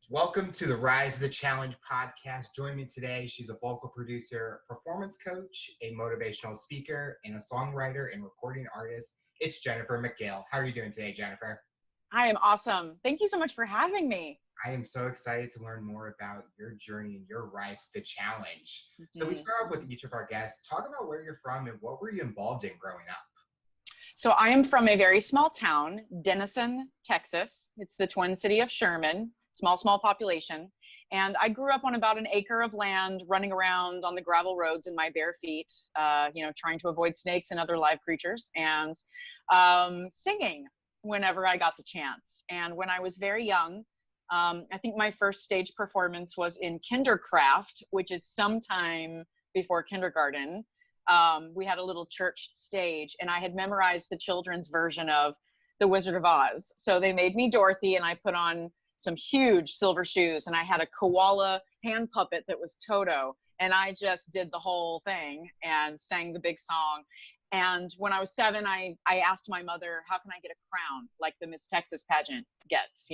Welcome to the Rise of the Challenge podcast. Join me today. She's a vocal producer, performance coach, a motivational speaker, and a songwriter and recording artist. It's Jennifer McGill. How are you doing today, Jennifer? I am awesome. Thank you so much for having me. I am so excited to learn more about your journey and your rise to the challenge. So we start off with each of our guests. Talk about where you're from and what were you involved in growing up? So I am from a very small town, Denison, Texas. It's the twin city of Sherman, small population. And I grew up on about an acre of land, running around on the gravel roads in my bare feet, trying to avoid snakes and other live creatures, and singing whenever I got the chance. And when I was very young, I think my first stage performance was in kindercraft, which is sometime before kindergarten. We had a little church stage, and I had memorized the children's version of The Wizard of Oz. So they made me Dorothy, and I put on some huge silver shoes, and I had a koala hand puppet that was Toto, and I just did the whole thing and sang the big song. And when I was 7, I asked my mother, how can I get a crown like the Miss Texas pageant gets,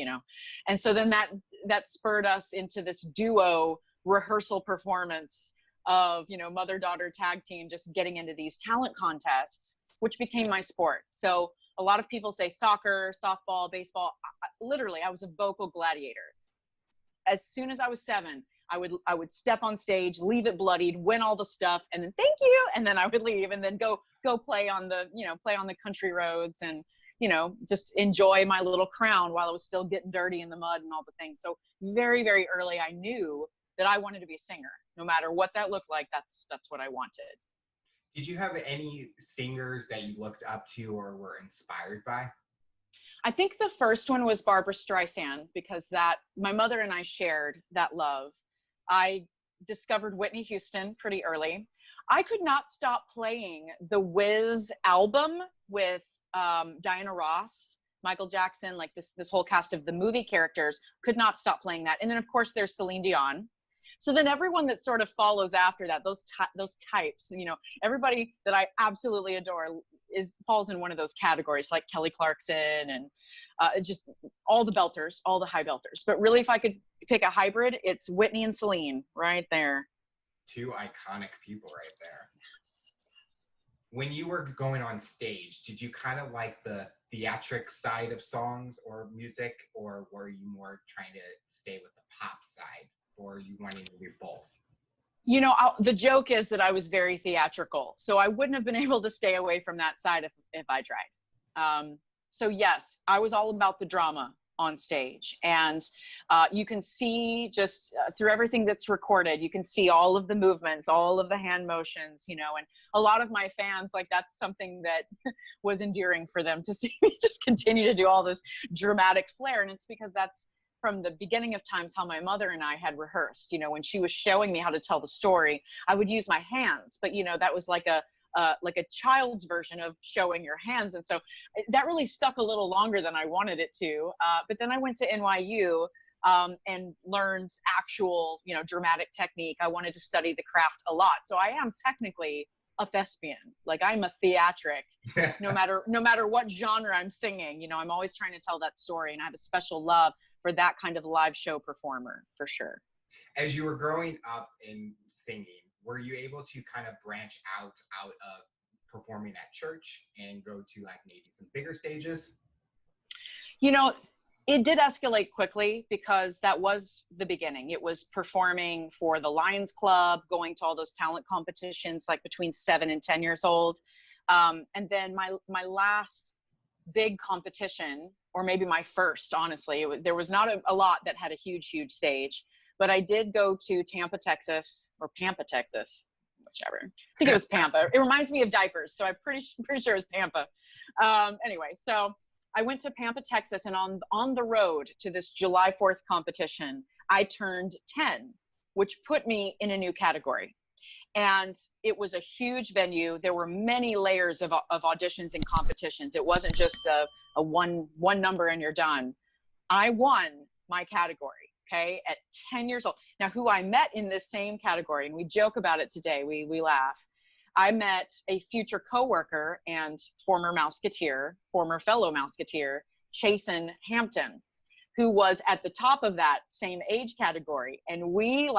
And so then that spurred us into this duo rehearsal performance of, mother-daughter tag team, just getting into these talent contests, which became my sport. So a lot of people say soccer, softball, baseball. Literally, I was a vocal gladiator. As soon as I was 7, I would step on stage, leave it bloodied, win all the stuff, and then thank you, and then I would leave and then go play on the country roads and just enjoy my little crown while I was still getting dirty in the mud and all the things. So very, very early, I knew that I wanted to be a singer. No matter what that looked like, that's what I wanted. Did you have any singers that you looked up to or were inspired by? I think the first one was Barbra Streisand, because my mother and I shared that love. I discovered Whitney Houston pretty early. I could not stop playing the Wiz album with Diana Ross, Michael Jackson, like this whole cast of the movie characters, could not stop playing that. And then of course there's Celine Dion. So then everyone that sort of follows after that, those types, everybody that I absolutely adore falls in one of those categories, like Kelly Clarkson and just all the belters, all the high belters. But really, if I could pick a hybrid, it's Whitney and Celine right there. Two iconic people right there. Yes. When you were going on stage, did you kind of like the theatric side of songs or music, or were you more trying to stay with the pop side? Or you wanting to do both? The joke is that I was very theatrical, so I wouldn't have been able to stay away from that side if I tried. So yes, I was all about the drama on stage, and you can see just through everything that's recorded, you can see all of the movements, all of the hand motions, and a lot of my fans, like, that's something that was endearing for them to see me just continue to do all this dramatic flair. And it's because that's from the beginning of times how my mother and I had rehearsed. When she was showing me how to tell the story, I would use my hands, but that was like a child's version of showing your hands. And so that really stuck a little longer than I wanted it to. But then I went to NYU and learned actual, dramatic technique. I wanted to study the craft a lot. So I am technically a thespian. Like, I'm a theatric, no matter what genre I'm singing. I'm always trying to tell that story, and I have a special love for that kind of live show performer, for sure. As you were growing up in singing, were you able to kind of branch out of performing at church and go to like maybe some bigger stages? It did escalate quickly, because that was the beginning. It was performing for the Lions Club, going to all those talent competitions, like between 7 and 10 years old. And then my last big competition, or maybe my first, honestly, there was not a lot that had a huge stage, but I did go to Tampa, Texas, or Pampa, Texas, whichever. I think it was Pampa. It reminds me of diapers, so I'm pretty sure it was Pampa. Anyway, so I went to Pampa, Texas, and on the road to this July 4th competition, I turned 10, which put me in a new category. And it was a huge venue. There were many layers of auditions and competitions. It wasn't just a one number and you're done. I won my category, okay, at 10 years old. Now, who I met in this same category, and we joke about it today, we laugh. I met a future coworker and former fellow Mouseketeer, Chasen Hampton. who was at the top of that same age category. And we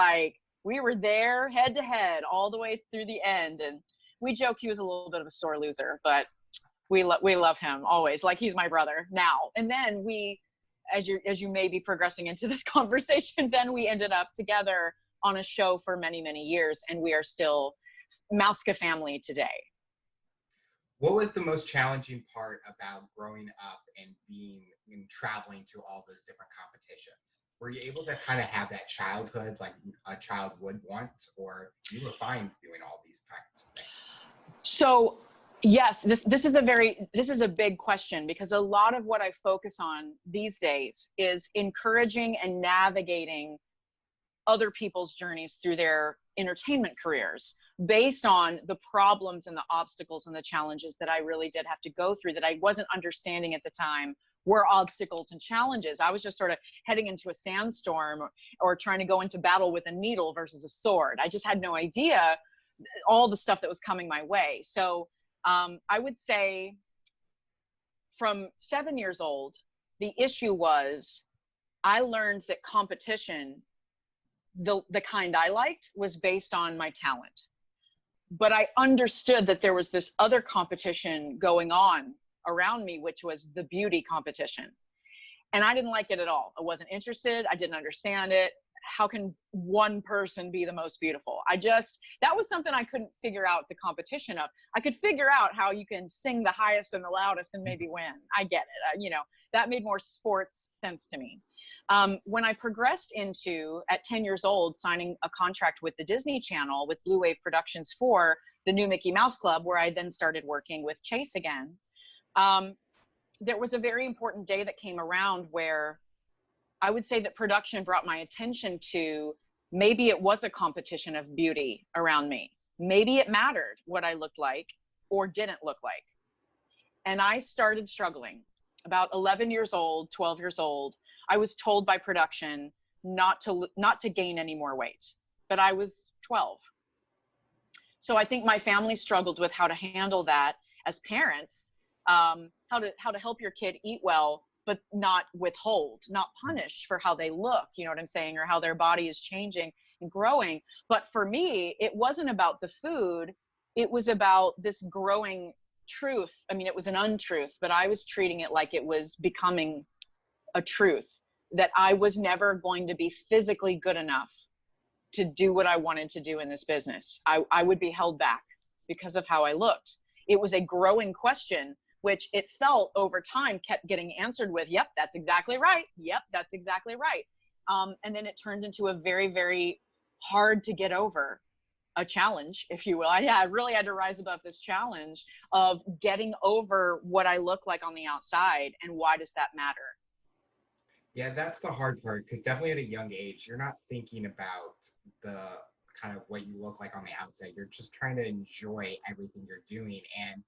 were there head to head all the way through the end. And we joke he was a little bit of a sore loser, but we love him always. Like, he's my brother now. And then as you may be progressing into this conversation, then we ended up together on a show for many, many years. And we are still Mouska family today. What was the most challenging part about growing up and traveling to all those different competitions? Were you able to kind of have that childhood like a child would want, or you were fine doing all these types of things? So yes, this is a big question, because a lot of what I focus on these days is encouraging and navigating other people's journeys through their entertainment careers based on the problems and the obstacles and the challenges that I really did have to go through that I wasn't understanding at the time were obstacles and challenges. I was just sort of heading into a sandstorm or trying to go into battle with a needle versus a sword. I just had no idea all the stuff that was coming my way. So I would say from 7 years old, the issue was I learned that competition, the kind I liked, was based on my talent. But I understood that there was this other competition going on around me, which was the beauty competition. And I didn't like it at all. I wasn't interested. I didn't understand it. How can one person be the most beautiful? That was something I couldn't figure out the competition of. I could figure out how you can sing the highest and the loudest and maybe win. I get it. That made more sports sense to me. When I progressed into, at 10 years old, signing a contract with the Disney Channel with Blue Wave Productions for the new Mickey Mouse Club, where I then started working with Chase again, there was a very important day that came around where I would say that production brought my attention to maybe it was a competition of beauty around me. Maybe it mattered what I looked like or didn't look like. And I started struggling. About 11 years old, 12 years old, I was told by production not to gain any more weight, but I was 12. So I think my family struggled with how to handle that as parents, how to help your kid eat well, but not withhold, not punish for how they look, you know what I'm saying, or how their body is changing and growing. But for me, it wasn't about the food. It was about this growing truth. I mean, it was an untruth, but I was treating it like it was becoming a truth, that I was never going to be physically good enough to do what I wanted to do in this business. I would be held back because of how I looked. It was a growing question, which it felt over time kept getting answered with, yep, that's exactly right. Yep, that's exactly right. And then it turned into a very, very hard to get over a challenge, if you will. I really had to rise above this challenge of getting over what I look like on the outside, and why does that matter? Yeah, that's the hard part, because definitely at a young age, you're not thinking about the kind of what you look like on the outside. You're just trying to enjoy everything you're doing. And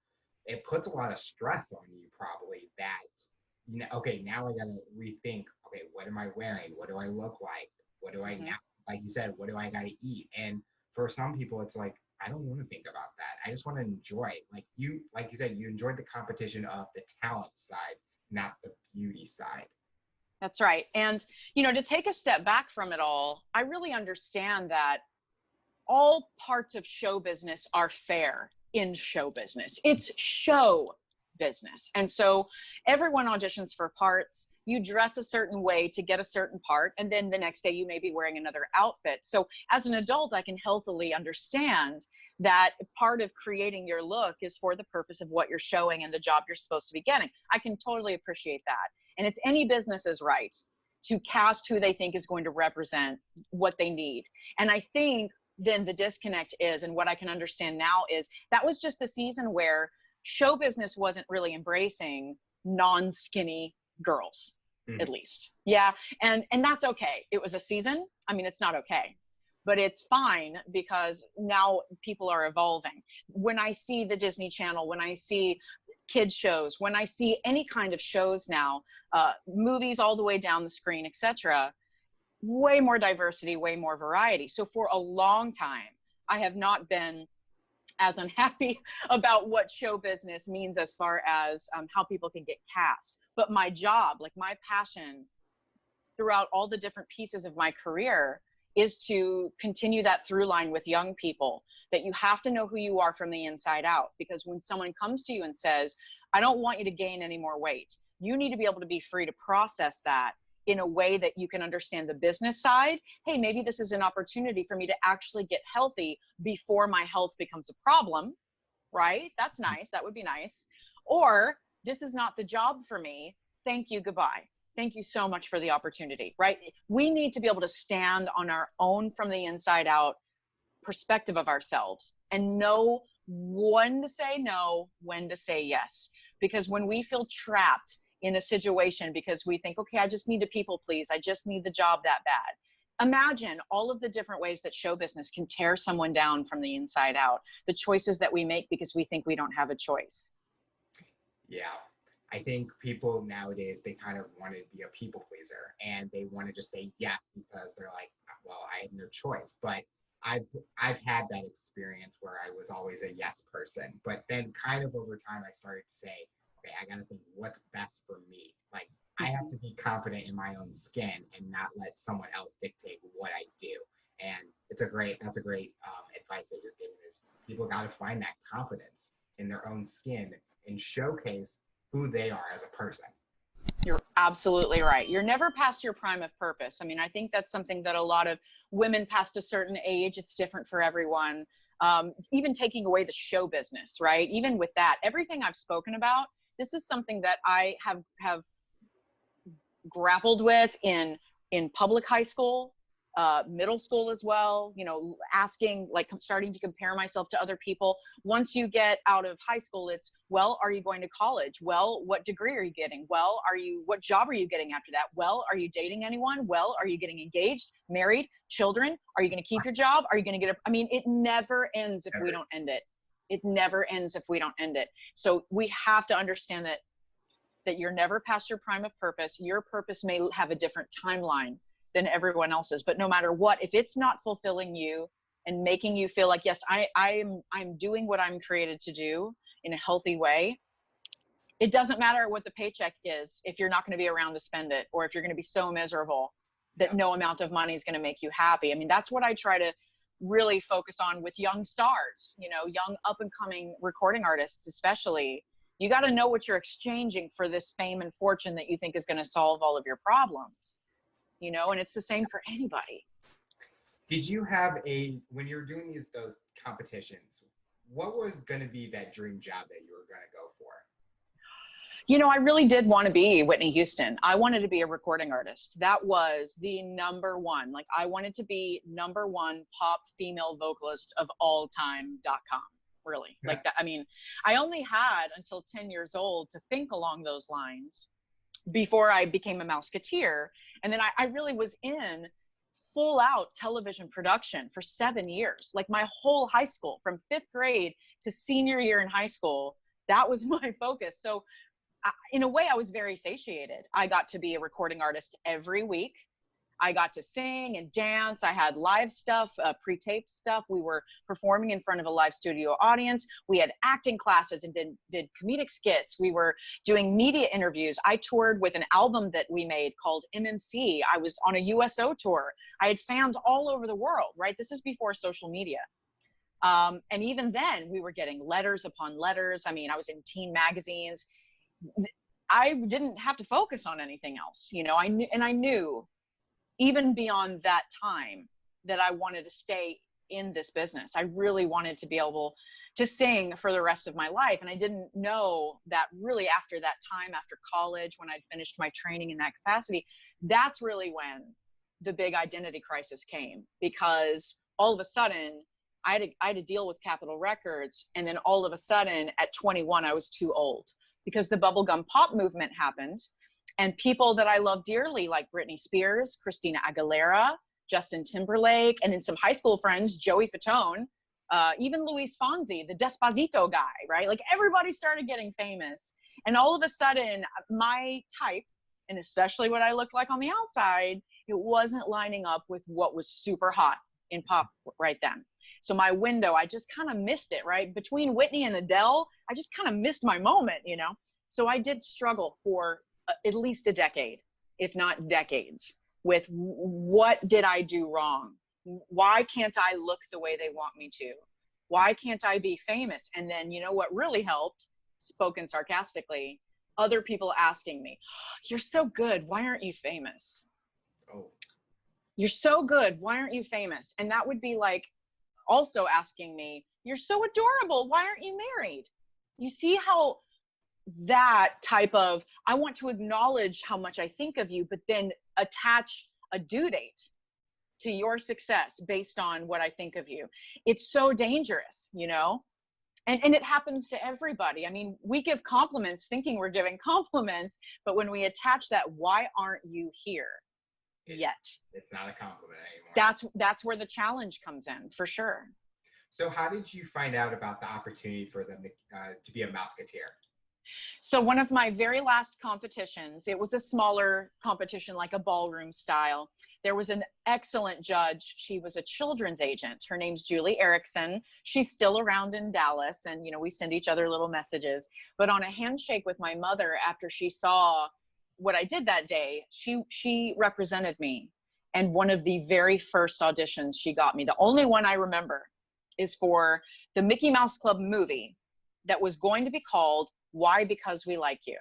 it puts a lot of stress on you, probably, that, okay, now I got to rethink, okay, what am I wearing? What do I look like? What do I now, like you said, what do I got to eat? And for some people, it's like, I don't want to think about that. I just want to enjoy it. Like you said, you enjoyed the competition of the talent side, not the beauty side. That's right. And, to take a step back from it all, I really understand that all parts of show business are fair in show business. It's show business. And so everyone auditions for parts. You dress a certain way to get a certain part, and then the next day you may be wearing another outfit. So as an adult, I can healthily understand that part of creating your look is for the purpose of what you're showing and the job you're supposed to be getting. I can totally appreciate that. And it's any business's right to cast who they think is going to represent what they need. And I think then the disconnect is, and what I can understand now is, that was just a season where show business wasn't really embracing non-skinny girls, at least. Yeah. And that's okay. It was a season. I mean, it's not okay, but it's fine, because now people are evolving. When I see the Disney Channel, when I see kids shows, when I see any kind of shows now, movies all the way down the screen, etc., way more diversity, way more variety. So for a long time, I have not been as unhappy about what show business means as far as how people can get cast. But my job, like my passion, throughout all the different pieces of my career is to continue that through line with young people, that you have to know who you are from the inside out. Because when someone comes to you and says, I don't want you to gain any more weight, you need to be able to be free to process that in a way that you can understand the business side. Hey, maybe this is an opportunity for me to actually get healthy before my health becomes a problem, right? That's nice. That would be nice. Or this is not the job for me. Thank you. Goodbye. Thank you so much for the opportunity, right? We need to be able to stand on our own from the inside out perspective of ourselves and know when to say no, when to say yes. Because when we feel trapped in a situation because we think, okay, I just need to people please, I just need the job that bad. Imagine all of the different ways that show business can tear someone down from the inside out. The choices that we make because we think we don't have a choice. Yeah. I think people nowadays, they kind of want to be a people pleaser and they want to just say yes because they're like, well, I have no choice. But I've had that experience where I was always a yes person. But then kind of over time, I started to say, okay, I got to think what's best for me. Like I have to be confident in my own skin and not let someone else dictate what I do. And that's a great advice that you're giving is people got to find that confidence in their own skin and showcase who they are as a person. You're absolutely right. You're never past your prime of purpose. I mean, I think that's something that a lot of women past a certain age, it's different for everyone. Even taking away the show business, right? Even with that, everything I've spoken about, this is something that I have grappled with in public high school, middle school as well, you know, asking, like starting to compare myself to other people. Once you get out of high school, it's, well, are you going to college? Well, what degree are you getting? Well, what job are you getting after that? Well, are you dating anyone? Well, are you getting engaged, married, children? Are you going to keep your job? Are you going to I mean, it never ends if we don't end it. It never ends if we don't end it. So we have to understand that you're never past your prime of purpose. Your purpose may have a different timeline than everyone else's, but no matter what, if it's not fulfilling you and making you feel like, yes, I'm doing what I'm created to do in a healthy way, it doesn't matter what the paycheck is if you're not going to be around to spend it, or if you're going to be so miserable that no amount of money is going to make you happy. I mean, that's what I try to really focus on with young stars, you know, young up and coming recording artists, especially. You got to know what you're exchanging for this fame and fortune that you think is going to solve all of your problems. You know, and it's the same for anybody. Did you have when you were doing those competitions, what was going to be that dream job that you were going to go for? You know, I really did want to be Whitney Houston. I wanted to be a recording artist. That was the number one. Like, I wanted to be number one pop female vocalist of all time.com. Really. Like that. I mean, I only had until 10 years old to think along those lines before I became a Mouseketeer. And then I really was in full out television production for 7 years. Like my whole high school, from 5th grade to senior year in high school, that was my focus. So in a way, I was very satiated. I got to be a recording artist every week. I got to sing and dance. I had live stuff, pre-taped stuff. We were performing in front of a live studio audience. We had acting classes and did comedic skits. We were doing media interviews. I toured with an album that we made called MMC. I was on a USO tour. I had fans all over the world, right? This is before social media. And even then, we were getting letters upon letters. I mean, I was in teen magazines. I didn't have to focus on anything else, you know. I knew even beyond that time that I wanted to stay in this business. I really wanted to be able to sing for the rest of my life. And I didn't know that really after that time, after college, when I'd finished my training in that capacity, that's really when the big identity crisis came, because all of a sudden I had to deal with Capitol Records. And then all of a sudden at 21, I was too old, because the bubblegum pop movement happened. And people that I love dearly, like Britney Spears, Christina Aguilera, Justin Timberlake, and then some high school friends, Joey Fatone, even Luis Fonsi, the Despacito guy, right? Like everybody started getting famous. And all of a sudden, my type, and especially what I looked like on the outside, it wasn't lining up with what was super hot in pop right then. So my window, I just kind of missed it, right? Between Whitney and Adele, I just kind of missed my moment, you know? So I did struggle for at least a decade, if not decades, with what did I do wrong? Why can't I look the way they want me to? Why can't I be famous? And then, you know what really helped, spoken sarcastically, other people asking me, you're so good, why aren't you famous? Oh. You're so good, why aren't you famous? And that would be like also asking me, you're so adorable, why aren't you married? You see how that type of, I want to acknowledge how much I think of you, but then attach a due date to your success based on what I think of you. It's so dangerous, you know? And it happens to everybody. I mean, we give compliments thinking we're giving compliments, but when we attach that, why aren't you here yet? It's not a compliment anymore. That's where the challenge comes in, for sure. So how did you find out about the opportunity for them to be a Mouseketeer? So one of my very last competitions, it was a smaller competition, like a ballroom style. There was an excellent judge. She was a children's agent. Her name's Julie Erickson. She's still around in Dallas, and you know, we send each other little messages. But on a handshake with my mother, after she saw what I did that day, she represented me. And one of the very first auditions she got me, the only one I remember, is for the Mickey Mouse Club movie that was going to be called Why? Because We Like You.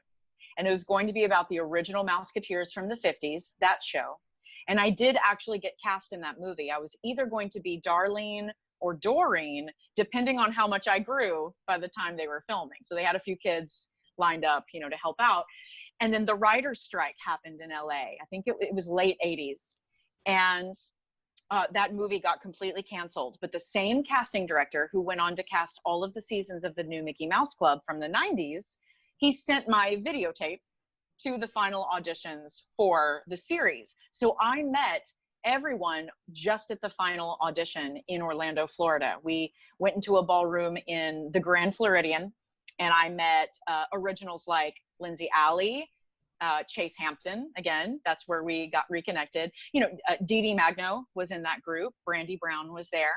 And it was going to be about the original Mouseketeers from the 50s, that show. And I did actually get cast in that movie. I was either going to be Darlene or Doreen, depending on how much I grew by the time they were filming. So they had a few kids lined up, you know, to help out. And then the writer's strike happened in LA. I think it was late 80s. And that movie got completely canceled. But the same casting director who went on to cast all of the seasons of the new Mickey Mouse Club from the 90s, he sent my videotape to the final auditions for the series. So I met everyone just at the final audition in Orlando, Florida. We went into a ballroom in the Grand Floridian, and I met originals like Lindsay Alley, Chase Hampton, again, that's where we got reconnected. You know, Dee Dee Magno was in that group. Brandy Brown was there.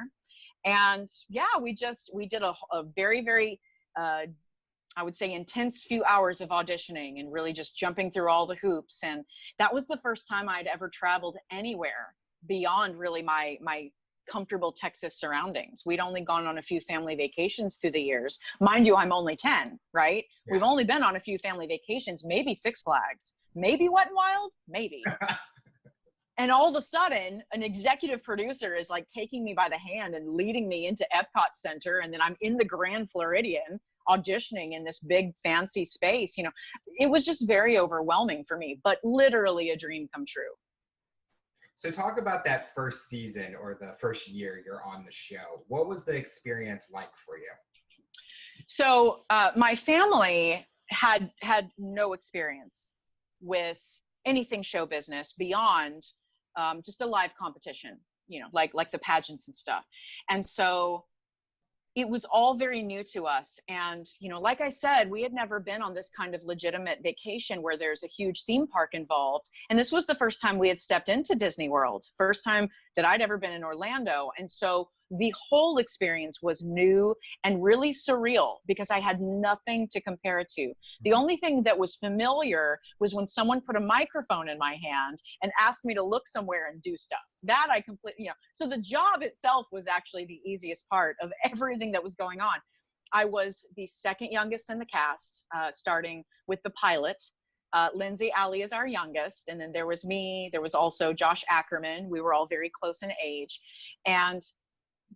And yeah, we did a very, very, I would say, intense few hours of auditioning and really just jumping through all the hoops. And that was the first time I'd ever traveled anywhere beyond really my comfortable Texas surroundings. We'd only gone on a few family vacations through the years. Mind you, I'm only 10, right? Yeah. We've only been on a few family vacations, maybe Six Flags, maybe Wet n Wild, maybe. And all of a sudden, an executive producer is like taking me by the hand and leading me into Epcot Center. And then I'm in the Grand Floridian auditioning in this big fancy space. You know, it was just very overwhelming for me, but literally a dream come true. So talk about that first season or the first year you're on the show. What was the experience like for you? So my family had no experience with anything show business beyond just a live competition, you know, like the pageants and stuff. And so it was all very new to us. And, you know, like I said, we had never been on this kind of legitimate vacation where there's a huge theme park involved. And this was the first time we had stepped into Disney World, first time that I'd ever been in Orlando. And so the whole experience was new and really surreal because I had nothing to compare it to. The only thing that was familiar was when someone put a microphone in my hand and asked me to look somewhere and do stuff. That I completely, you know, so the job itself was actually the easiest part of everything that was going on. I was the second youngest in the cast, starting with the pilot. Lindsay Alley is our youngest, and then there was me. There was also Josh Ackerman. We were all very close in age, and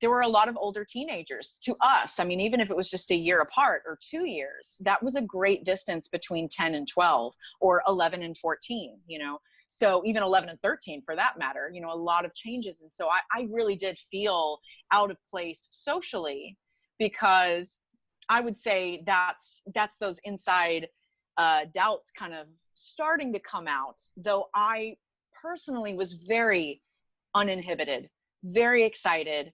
there were a lot of older teenagers to us. I mean, even if it was just a year apart or 2 years, that was a great distance between 10 and 12 or 11 and 14, you know, so even 11 and 13 for that matter, you know, a lot of changes. And so I really did feel out of place socially because I would say that's those inside doubts kind of starting to come out, though I personally was very uninhibited, very excited,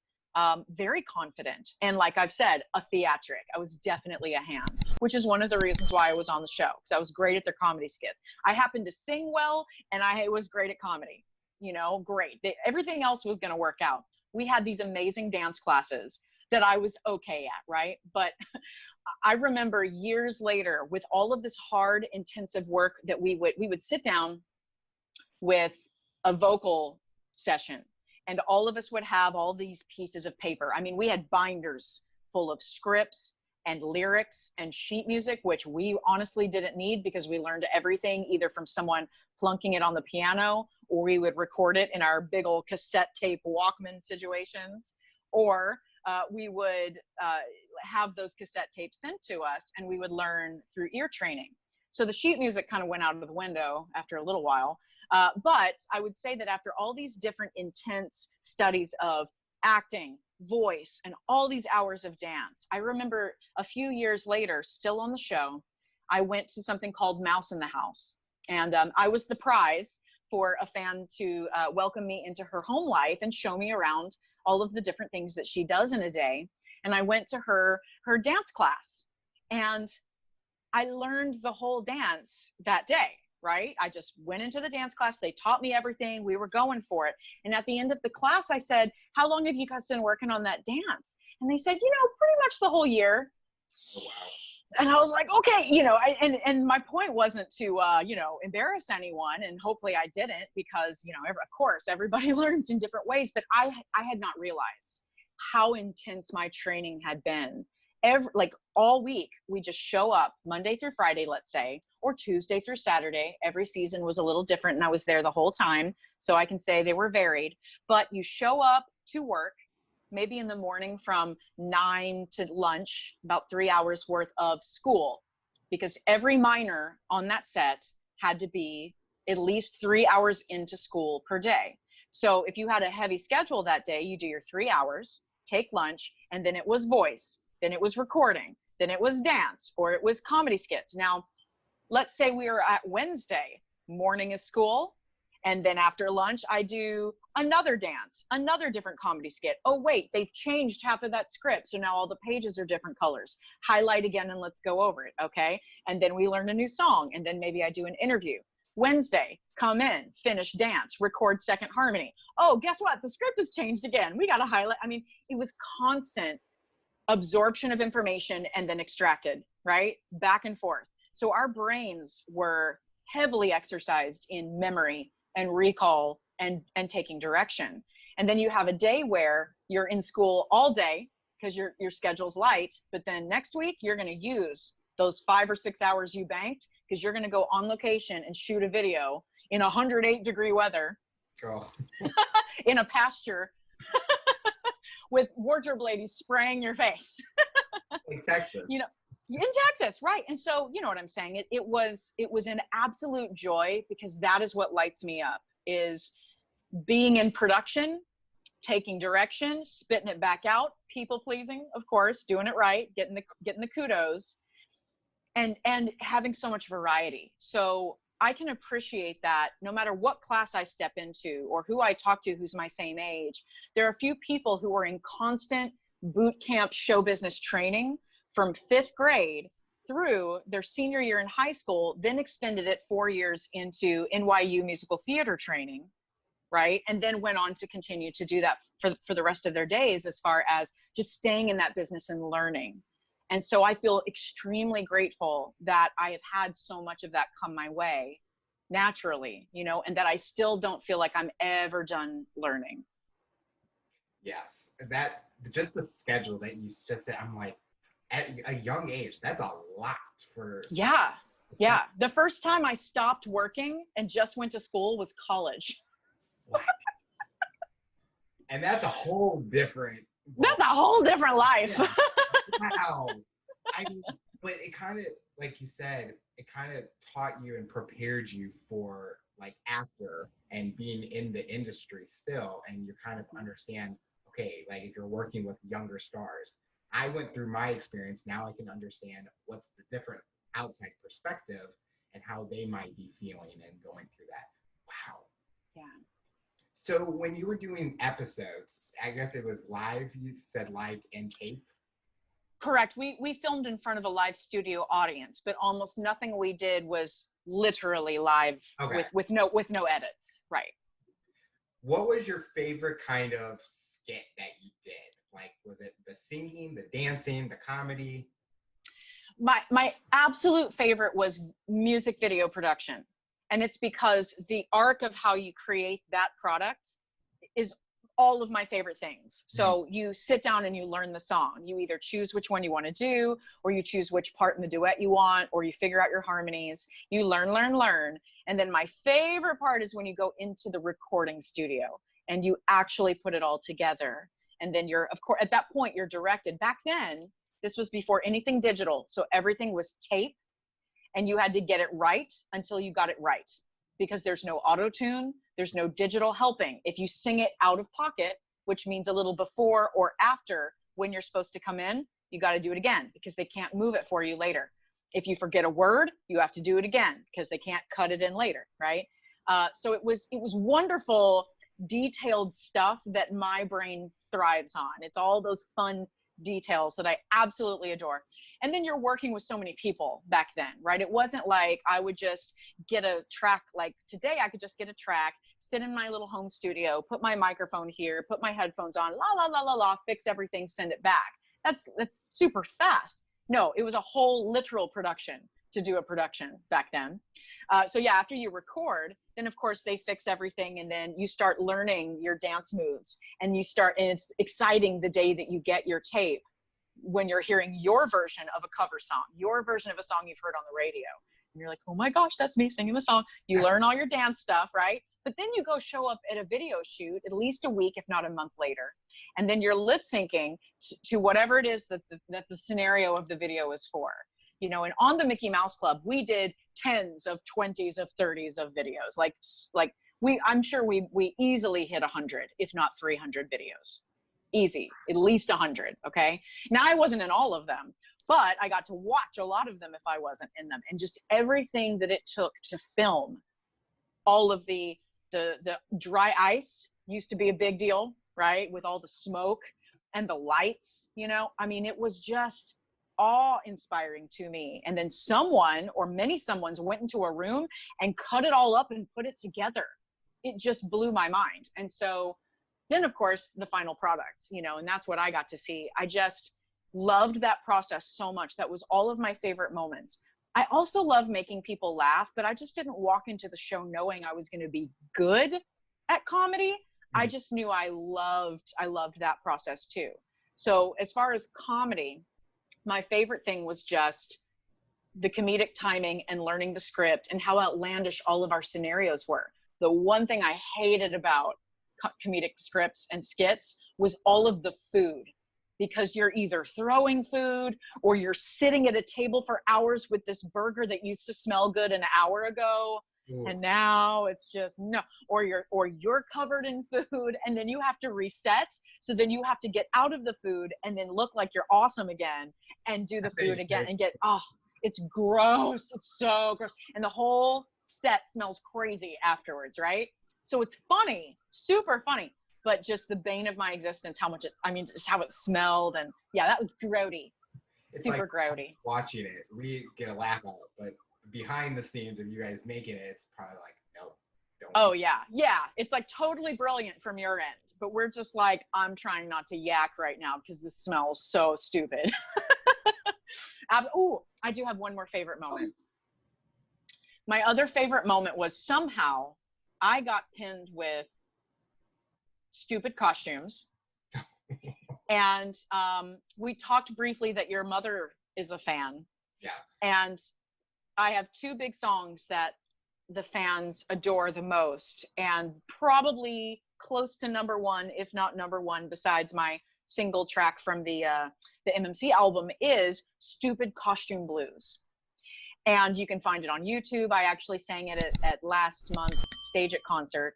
very confident. And like I've said, a theatric. I was definitely a hand, which is one of the reasons why I was on the show, because I was great at their comedy skits. I happened to sing well, and I was great at comedy, you know, great. Everything else was going to work out. We had these amazing dance classes that I was okay at, right? But I remember years later with all of this hard, intensive work that we would sit down with a vocal session, and all of us would have all these pieces of paper. I mean, we had binders full of scripts and lyrics and sheet music, which we honestly didn't need because we learned everything either from someone plunking it on the piano, or we would record it in our big old cassette tape Walkman situations, or we would have those cassette tapes sent to us, and we would learn through ear training. So the sheet music kind of went out of the window after a little while. But I would say that after all these different intense studies of acting, voice, and all these hours of dance, I remember a few years later, still on the show, I went to something called Mouse in the House. And I was the prize for a fan to welcome me into her home life and show me around all of the different things that she does in a day. And I went to her dance class, and I learned the whole dance that day, right? I just went into the dance class. They taught me everything. We were going for it. And at the end of the class, I said, how long have you guys been working on that dance? And they said, pretty much the whole year. Oh, wow. And I was like, okay, and my point wasn't to, embarrass anyone. And hopefully I didn't, because, of course, everybody learns in different ways. But I had not realized how intense my training had been. All week, we just show up Monday through Friday, let's say, or Tuesday through Saturday. Every season was a little different, and I was there the whole time. So I can say they were varied. But you show up to work, maybe in the morning from 9 to lunch, about 3 hours worth of school, because every minor on that set had to be at least 3 hours into school per day. So if you had a heavy schedule that day, you do your 3 hours, take lunch, and then it was voice, then it was recording, then it was dance, or it was comedy skits. Now, let's say we were at Wednesday, morning is school, and then after lunch, I do another dance, another different comedy skit. Oh, wait, they've changed half of that script, so now all the pages are different colors. Highlight again and let's go over it, okay? And then we learn a new song, and then maybe I do an interview. Wednesday, come in, finish dance, record second harmony. Oh, guess what? The script has changed again. We got to highlight. I mean, it was constant absorption of information and then extracted, right? Back and forth. So our brains were heavily exercised in memory and recall and taking direction. And then you have a day where you're in school all day because your schedule's light, but then next week you're going to use those 5 or 6 hours you banked because you're going to go on location and shoot a video in 108-degree weather. Girl. In a pasture with wardrobe ladies spraying your face. In Texas. In Texas, right. And so, you know what I'm saying? It was an absolute joy, because that is what lights me up, is being in production, taking direction, spitting it back out, people pleasing, of course, doing it right, getting the kudos, and having so much variety. So I can appreciate that no matter what class I step into or who I talk to who's my same age, there are a few people who are in constant boot camp show business training from 5th grade through their senior year in high school, then extended it 4 years into NYU musical theater training, right? And then went on to continue to do that for the rest of their days, as far as just staying in that business and learning. And so I feel extremely grateful that I have had so much of that come my way naturally, and that I still don't feel like I'm ever done learning. Yes, that just the schedule that you just said, I'm like, at a young age, that's a lot for. Yeah. The first time I stopped working and just went to school was college. And that's a whole different. That's a whole different life. Yeah. Wow. I mean, but it kind of, like you said, it kind of taught you and prepared you for like after and being in the industry still, and you kind of understand, okay, like if you're working with younger stars, I went through my experience. Now I can understand what's the different outside perspective and how they might be feeling and going through that. Wow. Yeah. So when you were doing episodes, I guess it was live, you said live and tape? Correct. We filmed in front of a live studio audience, but almost nothing we did was literally live. Okay. with no edits. Right. What was your favorite kind of skit that you did? Like, was it the singing, the dancing, the comedy? My absolute favorite was music video production. And it's because the arc of how you create that product is all of my favorite things. So you sit down and you learn the song. You either choose which one you want to do, or you choose which part in the duet you want, or you figure out your harmonies. You learn. And then my favorite part is when you go into the recording studio and you actually put it all together. And then you're, of course, at that point, you're directed. Back then, this was before anything digital. So everything was tape, and you had to get it right until you got it right, because there's no auto-tune, there's no digital helping. If you sing it out of pocket, which means a little before or after when you're supposed to come in, you got to do it again because they can't move it for you later. If you forget a word, you have to do it again because they can't cut it in later, right? So it was wonderful, detailed stuff that my brain thrives on. It's all those fun details that I absolutely adore. And then you're working with so many people back then, right? It wasn't like I would just get a track. Like today, I could just get a track, sit in my little home studio, put my microphone here, put my headphones on, fix everything, send it back. That's super fast. No, it was a whole literal production to do a production back then. So yeah, after you record, then of course they fix everything, and then you start learning your dance moves, and and it's exciting the day that you get your tape when you're hearing your version of a cover song, your version of a song you've heard on the radio. And you're like, oh my gosh, that's me singing the song. You learn all your dance stuff, right? But then you go show up at a video shoot at least a week, if not a month later. And then you're lip syncing to whatever it is that the scenario of the video is for. You know, and on the Mickey Mouse Club, we did 10s of 20s of 30s of videos. I'm sure we easily hit 100, if not 300 videos. Easy, at least 100, okay? Now, I wasn't in all of them, but I got to watch a lot of them if I wasn't in them. And just everything that it took to film all of the dry ice used to be a big deal, right? With all the smoke and the lights, you know? I mean, it was just awe-inspiring to me. And then someone or many someones went into a room and cut it all up and put it together. It just blew my mind. And so then, of course, the final product, you know, and that's what I got to see. I just loved that process so much. That was all of my favorite moments. I also love making people laugh, but I just didn't walk into the show knowing I was going to be good at comedy. I just knew I loved that process too. So as far as comedy, my favorite thing was just the comedic timing and learning the script and how outlandish all of our scenarios were. The one thing I hated about comedic scripts and skits was all of the food, because you're either throwing food or you're sitting at a table for hours with this burger that used to smell good an hour ago. And now it's just no, or you're covered in food and then you have to reset. So then you have to get out of the food and then look like you're awesome again and do the food again and it's gross. It's so gross. And the whole set smells crazy afterwards, right? So it's funny, super funny, but just the bane of my existence, just how it smelled. And yeah, that was grody. It's super like grody. Watching it, we get a laugh out, but behind the scenes of you guys making it, it's probably like, no, don't. Oh yeah. Yeah. It's like totally brilliant from your end, but we're just like, I'm trying not to yak right now because this smells so stupid. I do have one more favorite moment. My other favorite moment was somehow I got pinned with stupid costumes. And we talked briefly that your mother is a fan. Yes. And I have two big songs that the fans adore the most, and probably close to number one, if not number one, besides my single track from the MMC album, is Stupid Costume Blues. And you can find it on YouTube. I actually sang it at last month's Stage It concert.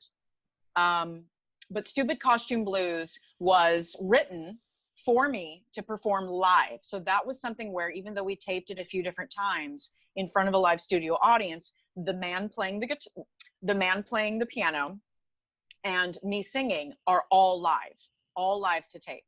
But Stupid Costume Blues was written for me to perform live. So that was something where, even though we taped it a few different times in front of a live studio audience, the man playing the piano and me singing are all live to tape,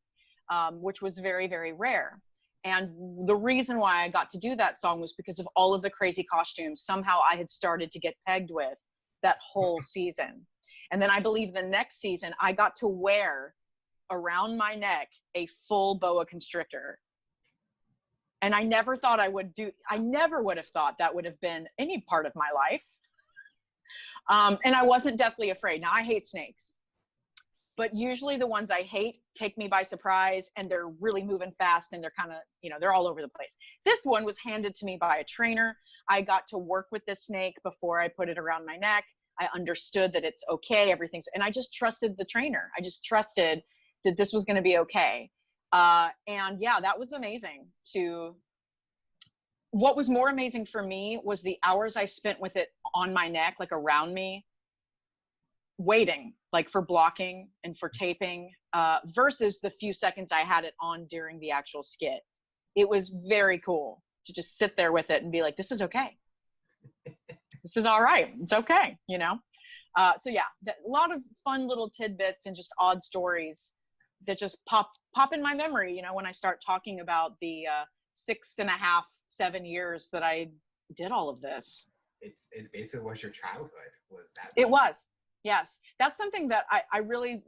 which was very, very rare. And the reason why I got to do that song was because of all of the crazy costumes somehow I had started to get pegged with that whole season. And then I believe the next season I got to wear around my neck a full boa constrictor. And I never would have thought that would have been any part of my life. And I wasn't deathly afraid. Now I hate snakes, but usually the ones I hate take me by surprise, and they're really moving fast, and they're kind of, you know, they're all over the place. This one was handed to me by a trainer. I got to work with this snake before I put it around my neck. I understood that it's okay, everything's, and I just trusted the trainer. I just trusted that this was going to be okay. And yeah, that was amazing. What was more amazing for me was the hours I spent with it on my neck, like around me, waiting, like for blocking and for taping, versus the few seconds I had it on during the actual skit. It was very cool to just sit there with it and be like, this is okay. This is all right. It's okay, you know? So yeah, a lot of fun little tidbits and just odd stories that just pop in my memory, you know, when I start talking about the 6.5, 7 years that I did all of this. It basically was your childhood, was that? It was, yes. That's something that I really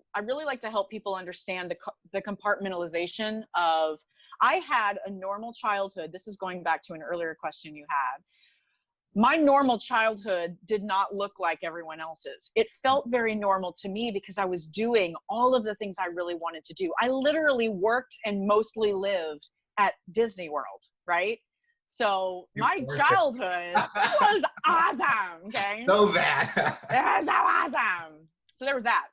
like to help people understand, the compartmentalization of, I had a normal childhood. This is going back to an earlier question you had. My normal childhood did not look like everyone else's. It felt very normal to me because I was doing all of the things I really wanted to do. I literally worked and mostly lived at Disney World, right? So my childhood was awesome, okay? So bad. It was so awesome. So there was that.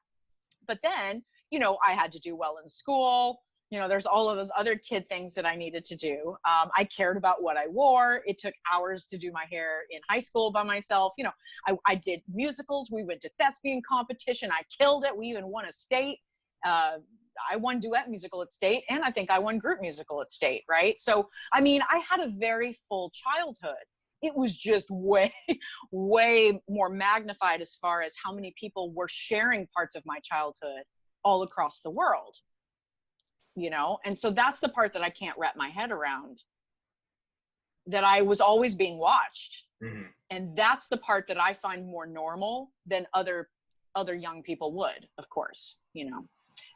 But then, you know, I had to do well in school. You know, there's all of those other kid things that I needed to do. I cared about what I wore. It took hours to do my hair in high school by myself. You know, I did musicals. We went to thespian competition. I killed it. We even won a state. I won duet musical at state, and I think I won group musical at state, right? So, I mean, I had a very full childhood. It was just way, way more magnified as far as how many people were sharing parts of my childhood all across the world. You know, and so that's the part that I can't wrap my head around, that I was always being watched. Mm-hmm. And that's the part that I find more normal than other young people would, of course. You know,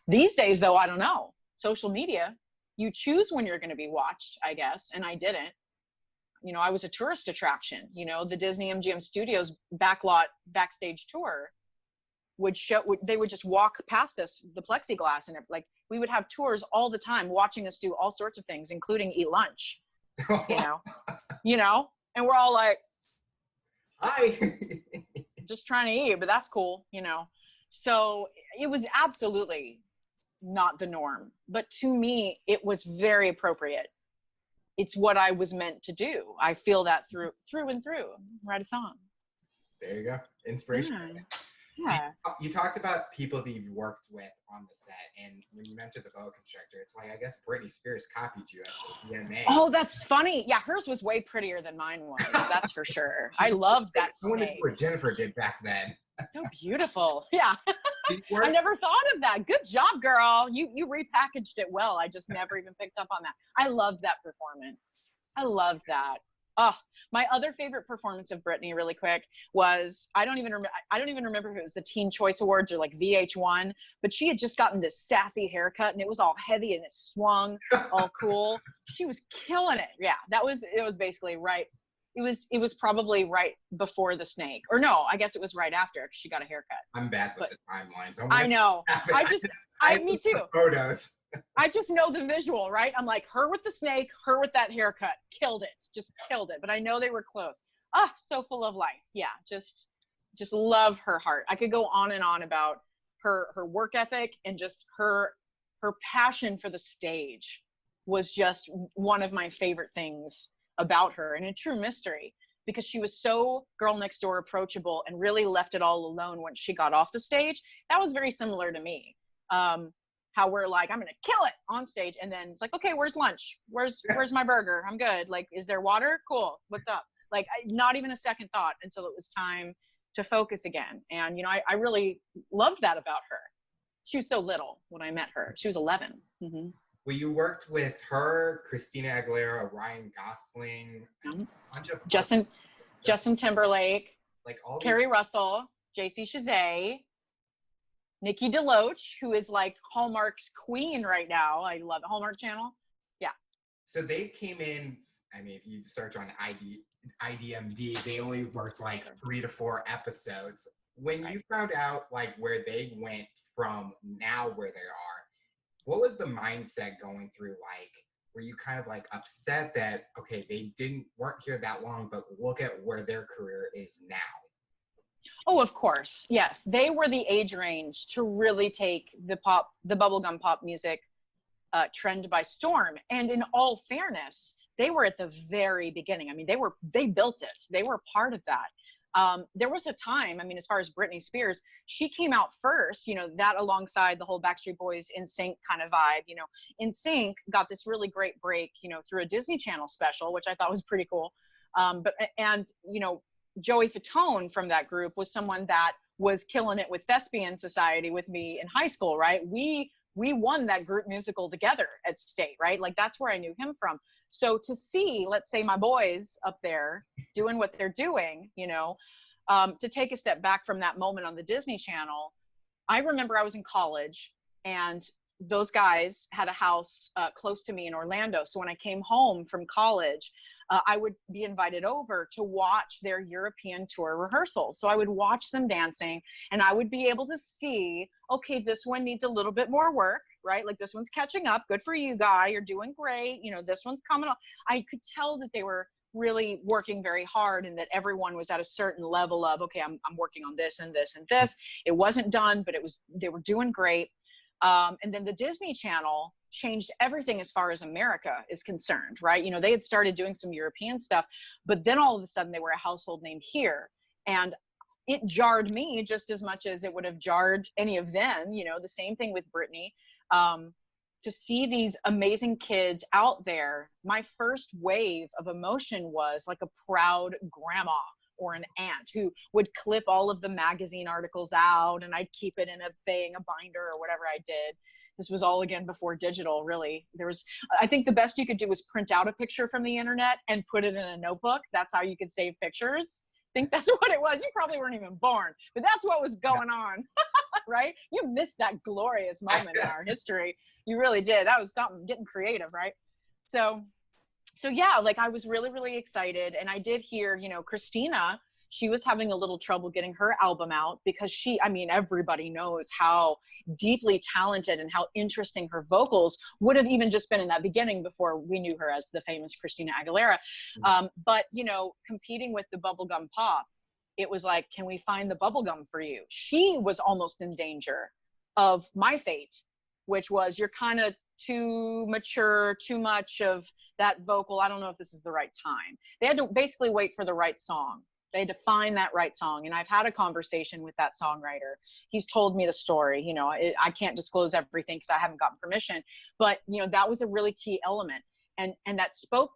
these days though, I don't know, social media, you choose when you're going to be watched, I guess. And I didn't. You know, I was a tourist attraction. You know, the Disney MGM Studios backstage tour they would just walk past us, the plexiglass, and like, we would have tours all the time watching us do all sorts of things, including eat lunch, you know, and we're all like, hi, just trying to eat, but that's cool, you know? So it was absolutely not the norm, but to me, it was very appropriate. It's what I was meant to do. I feel that through and through. Write a song. There you go. Inspiration. Yeah. So you talked about people that you've worked with on the set, and when you mentioned the boa constrictor, it's like, I guess Britney Spears copied you at the VMA. Oh, that's funny. Yeah, hers was way prettier than mine was. That's for sure. I loved that snake. I wonder what Jennifer did back then. So beautiful. Yeah. I never thought of that. Good job, girl. You repackaged it well. I just never even picked up on that. I loved that performance. I loved that. Oh, my other favorite performance of Britney, really quick, was, I don't even remember if it was the Teen Choice Awards or like VH1, but she had just gotten this sassy haircut and it was all heavy and it swung all cool. She was killing it. Yeah, it was basically right. It was probably right before the snake, or no, I guess it was right after, because she got a haircut. I'm bad with the timelines. I know. Me too. Photos. I just know the visual, right? I'm like, her with the snake, her with that haircut, killed it, just killed it. But I know they were close. Oh, so full of life. Yeah, just love her heart. I could go on and on about her work ethic, and just her passion for the stage was just one of my favorite things about her, and a true mystery, because she was so girl next door approachable and really left it all alone once she got off the stage. That was very similar to me. How we're like, I'm gonna kill it on stage, and then it's like, okay, where's lunch? Where's my burger? I'm good. Like, is there water? Cool. What's up? Like, not even a second thought until it was time to focus again. And you know, I really loved that about her. She was so little when I met her. She was 11. Mm-hmm. Well, you worked with her, Christina Aguilera, Ryan Gosling, Justin Timberlake, like all Carrie Russell, JC Chazet, Nikki DeLoach, who is like Hallmark's queen right now. I love it. Hallmark Channel. Yeah. So they came in, I mean, if you search on IDMD, they only worked like 3 to 4 episodes. When Right. you found out like where they went from now where they are, what was the mindset going through like? Were you kind of like upset that okay, they weren't here that long, but look at where their career is now? Oh, of course. Yes. They were the age range to really take the bubblegum pop music trend by storm. And in all fairness, they were at the very beginning. I mean, they built it. They were part of that. There was a time, I mean, as far as Britney Spears, she came out first, you know, that alongside the whole Backstreet Boys In Sync kind of vibe, you know. In Sync got this really great break, you know, through a Disney Channel special, which I thought was pretty cool. And, you know, Joey Fatone from that group was someone that was killing it with Thespian Society with me in high school, right? We won that group musical together at state, right? Like that's where I knew him from. So to see, let's say my boys up there doing what they're doing, you know, to take a step back from that moment on the Disney Channel, I remember I was in college and those guys had a house close to me in Orlando. So when I came home from college, I would be invited over to watch their European tour rehearsals. So I would watch them dancing and I would be able to see, okay, this one needs a little bit more work, right? Like this one's catching up. Good for you, guy. You're doing great. You know, this one's coming up. I could tell that they were really working very hard and that everyone was at a certain level of, okay, I'm working on this and this and this. It wasn't done, but they were doing great. And then the Disney Channel changed everything as far as America is concerned, right? You know, they had started doing some European stuff, but then all of a sudden they were a household name here. And it jarred me just as much as it would have jarred any of them, you know, the same thing with Britney. To see these amazing kids out there, my first wave of emotion was like a proud grandma or an aunt who would clip all of the magazine articles out and I'd keep it in a thing, a binder or whatever I did. This was all again before digital, really. I think the best you could do was print out a picture from the internet and put it in a notebook. That's how you could save pictures. I think that's what it was. You probably weren't even born, but that's what was going on, right? You missed that glorious moment in our history. You really did. That was something, getting creative, right? So yeah, like I was really, really excited. And I did hear, you know, Christina, she was having a little trouble getting her album out because I mean, everybody knows how deeply talented and how interesting her vocals would have even just been in that beginning before we knew her as the famous Christina Aguilera. But, you know, competing with the bubblegum pop, it was like, can we find the bubblegum for you? She was almost in danger of my fate, which was you're kind of too mature, too much of that vocal. I don't know if this is the right time. They had to basically wait for the right song. They had to find that right song. And I've had a conversation with that songwriter. He's told me the story. You know, I can't disclose everything because I haven't gotten permission, but you know, that was a really key element. And that spoke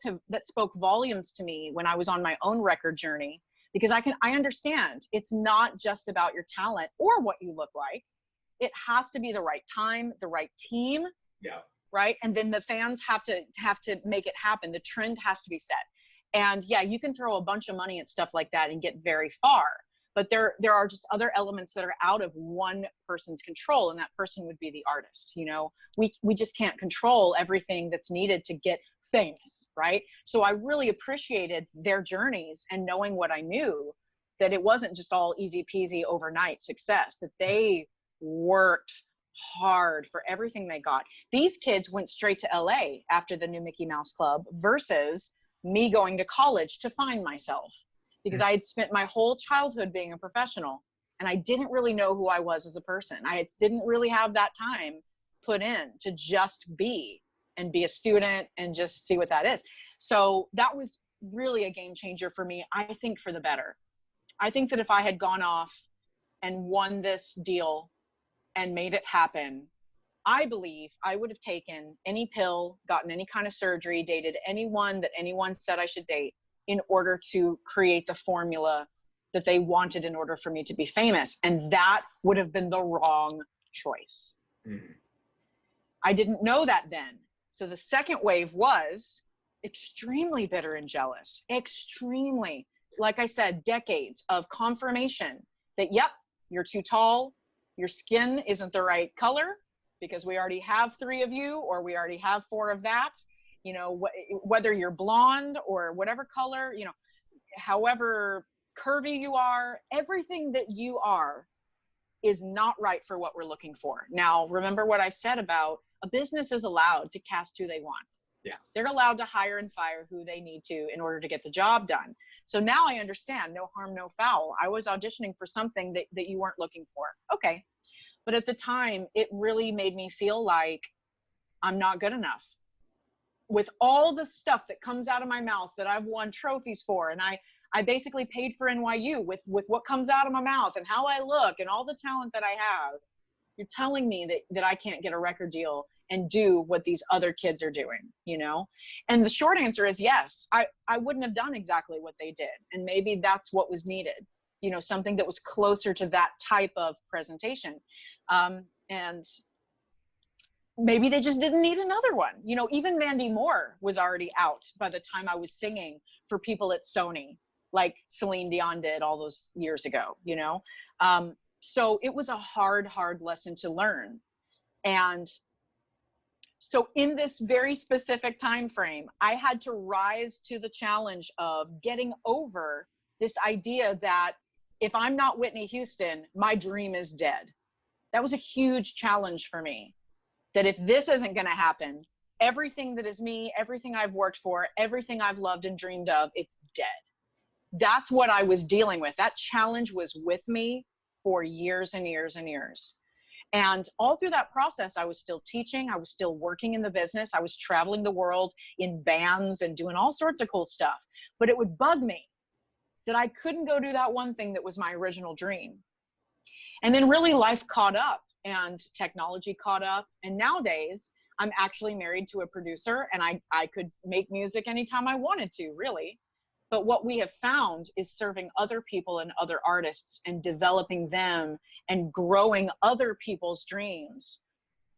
volumes to me when I was on my own record journey, because I understand it's not just about your talent or what you look like. It has to be the right time, the right team. Yeah. Right. And then the fans have to make it happen. The trend has to be set. And yeah, you can throw a bunch of money at stuff like that and get very far. But there are just other elements that are out of one person's control, and that person would be the artist. You know, we just can't control everything that's needed to get famous, right? So I really appreciated their journeys and knowing what I knew, that it wasn't just all easy peasy overnight success, that they worked hard for everything they got. These kids went straight to LA after the new Mickey Mouse Club versus me going to college to find myself, because I had spent my whole childhood being a professional and I didn't really know who I was as a person. I didn't really have that time put in to just be and be a student and just see what that is. So that was really a game changer for me, I think, for the better. I think that if I had gone off and won this deal and made it happen, I believe I would have taken any pill, gotten any kind of surgery, dated anyone that anyone said I should date in order to create the formula that they wanted in order for me to be famous. And that would have been the wrong choice. Mm-hmm. I didn't know that then. So the second wave was extremely bitter and jealous, extremely, like I said, decades of confirmation that, yep, you're too tall, your skin isn't the right color, because we already have 3 of you, or we already have 4 of that, you know, whether you're blonde or whatever color, you know, however curvy you are, everything that you are is not right for what we're looking for. Now, remember what I said about a business is allowed to cast who they want. Yes. They're allowed to hire and fire who they need to in order to get the job done. So now I understand, no harm, no foul. I was auditioning for something that you weren't looking for. Okay. But at the time, it really made me feel like I'm not good enough. With all the stuff that comes out of my mouth that I've won trophies for, and I basically paid for NYU with what comes out of my mouth and how I look and all the talent that I have, you're telling me that I can't get a record deal and do what these other kids are doing, you know? And the short answer is yes. I wouldn't have done exactly what they did. And maybe that's what was needed, you know, something that was closer to that type of presentation. And maybe they just didn't need another one. You know, even Mandy Moore was already out by the time I was singing for people at Sony, like Celine Dion did all those years ago, you know? So it was a hard lesson to learn. And so in this very specific time frame, I had to rise to the challenge of getting over this idea that if I'm not Whitney Houston, my dream is dead. That was a huge challenge for me. That if this isn't going to happen, everything that is me, everything I've worked for, everything I've loved and dreamed of, it's dead. That's what I was dealing with. That challenge was with me for years and years and years. And all through that process, I was still teaching. I was still working in the business. I was traveling the world in bands and doing all sorts of cool stuff. But it would bug me that I couldn't go do that one thing that was my original dream. And then really life caught up and technology caught up. And nowadays, I'm actually married to a producer, and I could make music anytime I wanted to, really. But what we have found is serving other people and other artists and developing them and growing other people's dreams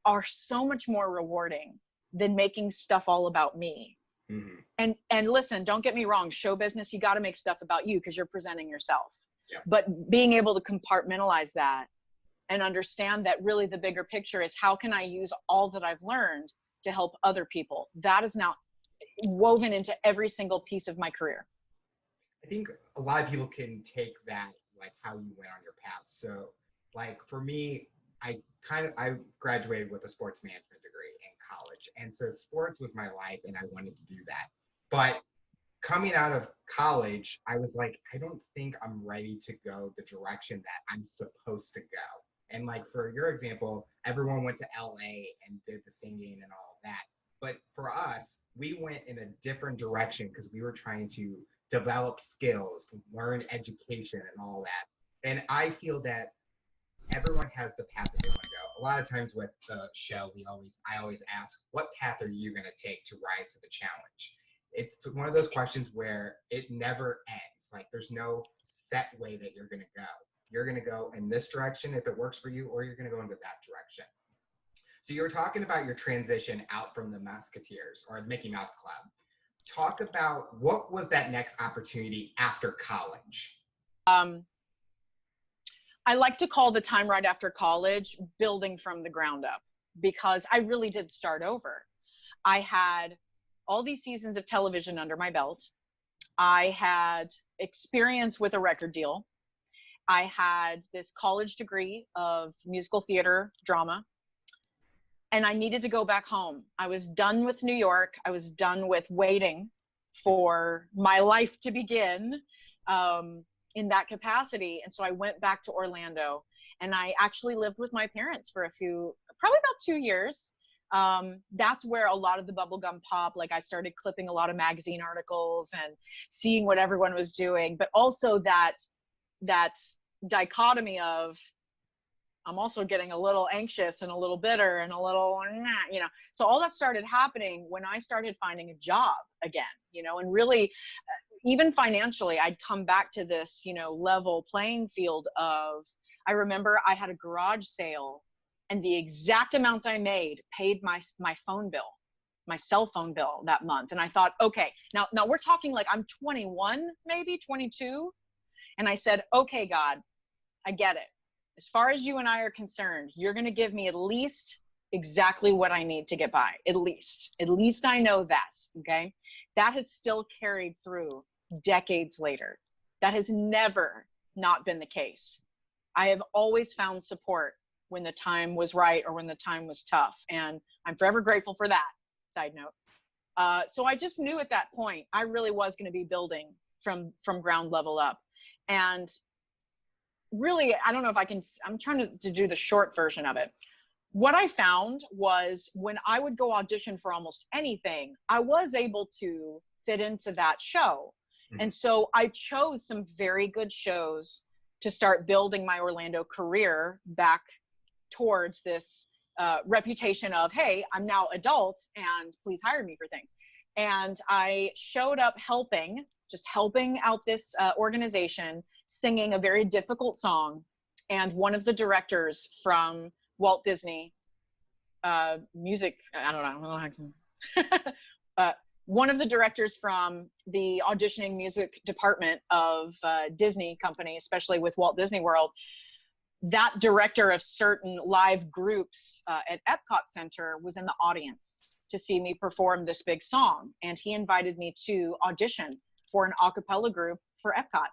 are so much more rewarding than making stuff all about me. Mm-hmm. And listen, don't get me wrong, show business, you got to make stuff about you because you're presenting yourself. Yeah. But being able to compartmentalize that and understand that really the bigger picture is how can I use all that I've learned to help other people? That is now woven into every single piece of my career. I think a lot of people can take that, like how you went on your path. So like for me, I graduated with a sports management degree in college. And so sports was my life and I wanted to do that. But coming out of college, I was like, I don't think I'm ready to go the direction that I'm supposed to go. And like for your example, everyone went to LA and did the singing and all of that. But for us, we went in a different direction because we were trying to develop skills, learn education and all that. And I feel that everyone has the path that they want to go. A lot of times with the show, I always ask, what path are you going to take to rise to the challenge? It's one of those questions where it never ends. Like there's no set way that you're going to go. You're going to go in this direction if it works for you, or you're going to go into that direction. So you were talking about your transition out from the Musketeers or the Mickey Mouse Club. Talk about what was that next opportunity after college? I like to call the time right after college building from the ground up, because I really did start over. I had all these seasons of television under my belt. I had experience with a record deal. I had this college degree of musical theater drama. And I needed to go back home. I was done with New York. I was done with waiting for my life to begin in that capacity. And so I went back to Orlando, and I actually lived with my parents for probably about 2 years. That's where a lot of the bubblegum pop, like I started clipping a lot of magazine articles and seeing what everyone was doing, but also that dichotomy of, I'm also getting a little anxious and a little bitter and a little, you know, so all that started happening when I started finding a job again, you know, and really even financially, I'd come back to this, you know, level playing field of, I remember I had a garage sale and the exact amount I made paid my phone bill, my cell phone bill that month. And I thought, okay, now we're talking like I'm 21, maybe 22. And I said, okay, God, I get it. As far as you and I are concerned, you're going to give me at least exactly what I need to get by. At least I know that. Okay. That has still carried through decades later. That has never not been the case. I have always found support when the time was right or when the time was tough. And I'm forever grateful for that, side note. So I just knew at that point, I really was going to be building from ground level up. And really, I don't know if I'm trying to do the short version of it. What I found was when I would go audition for almost anything, I was able to fit into that show. And so I chose some very good shows to start building my Orlando career back towards this reputation of, hey, I'm now adult and please hire me for things. And I showed up helping out this organization, singing a very difficult song. And one of the directors from Walt Disney music, I don't know, one of the directors from the auditioning music department of Disney company, especially with Walt Disney World, that director of certain live groups at Epcot Center was in the audience to see me perform this big song. And he invited me to audition for an a cappella group for Epcot.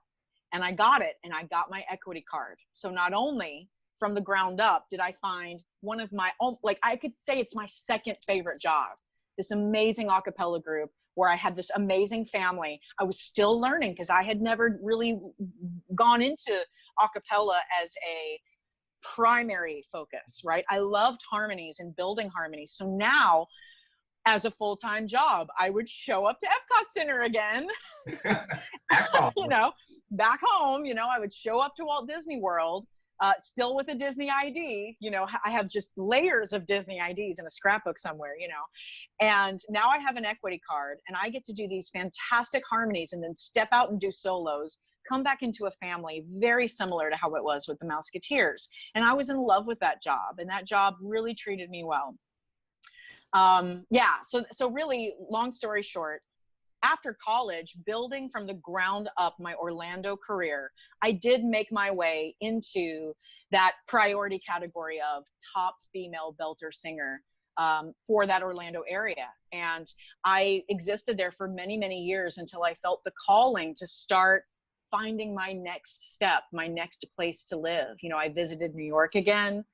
And I got it, and I got my equity card. So not only from the ground up did I find one of my, like I could say it's my second favorite job, this amazing a cappella group where I had this amazing family. I was still learning because I had never really gone into a cappella as a primary focus, right? I loved harmonies and building harmonies. So now, as a full-time job, I would show up to Epcot Center again, you know, back home, you know, I would show up to Walt Disney World, still with a Disney ID, you know, I have just layers of Disney IDs in a scrapbook somewhere, you know, and now I have an equity card and I get to do these fantastic harmonies and then step out and do solos, come back into a family very similar to how it was with the Mouseketeers. And I was in love with that job, and that job really treated me well. Yeah, so really, long story short, after college, building from the ground up my Orlando career, I did make my way into that priority category of top female belter singer for that Orlando area. And I existed there for many, many years until I felt the calling to start finding my next step, my next place to live. You know, I visited New York again.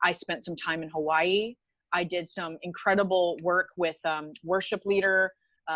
I spent some time in Hawaii. I did some incredible work with worship leader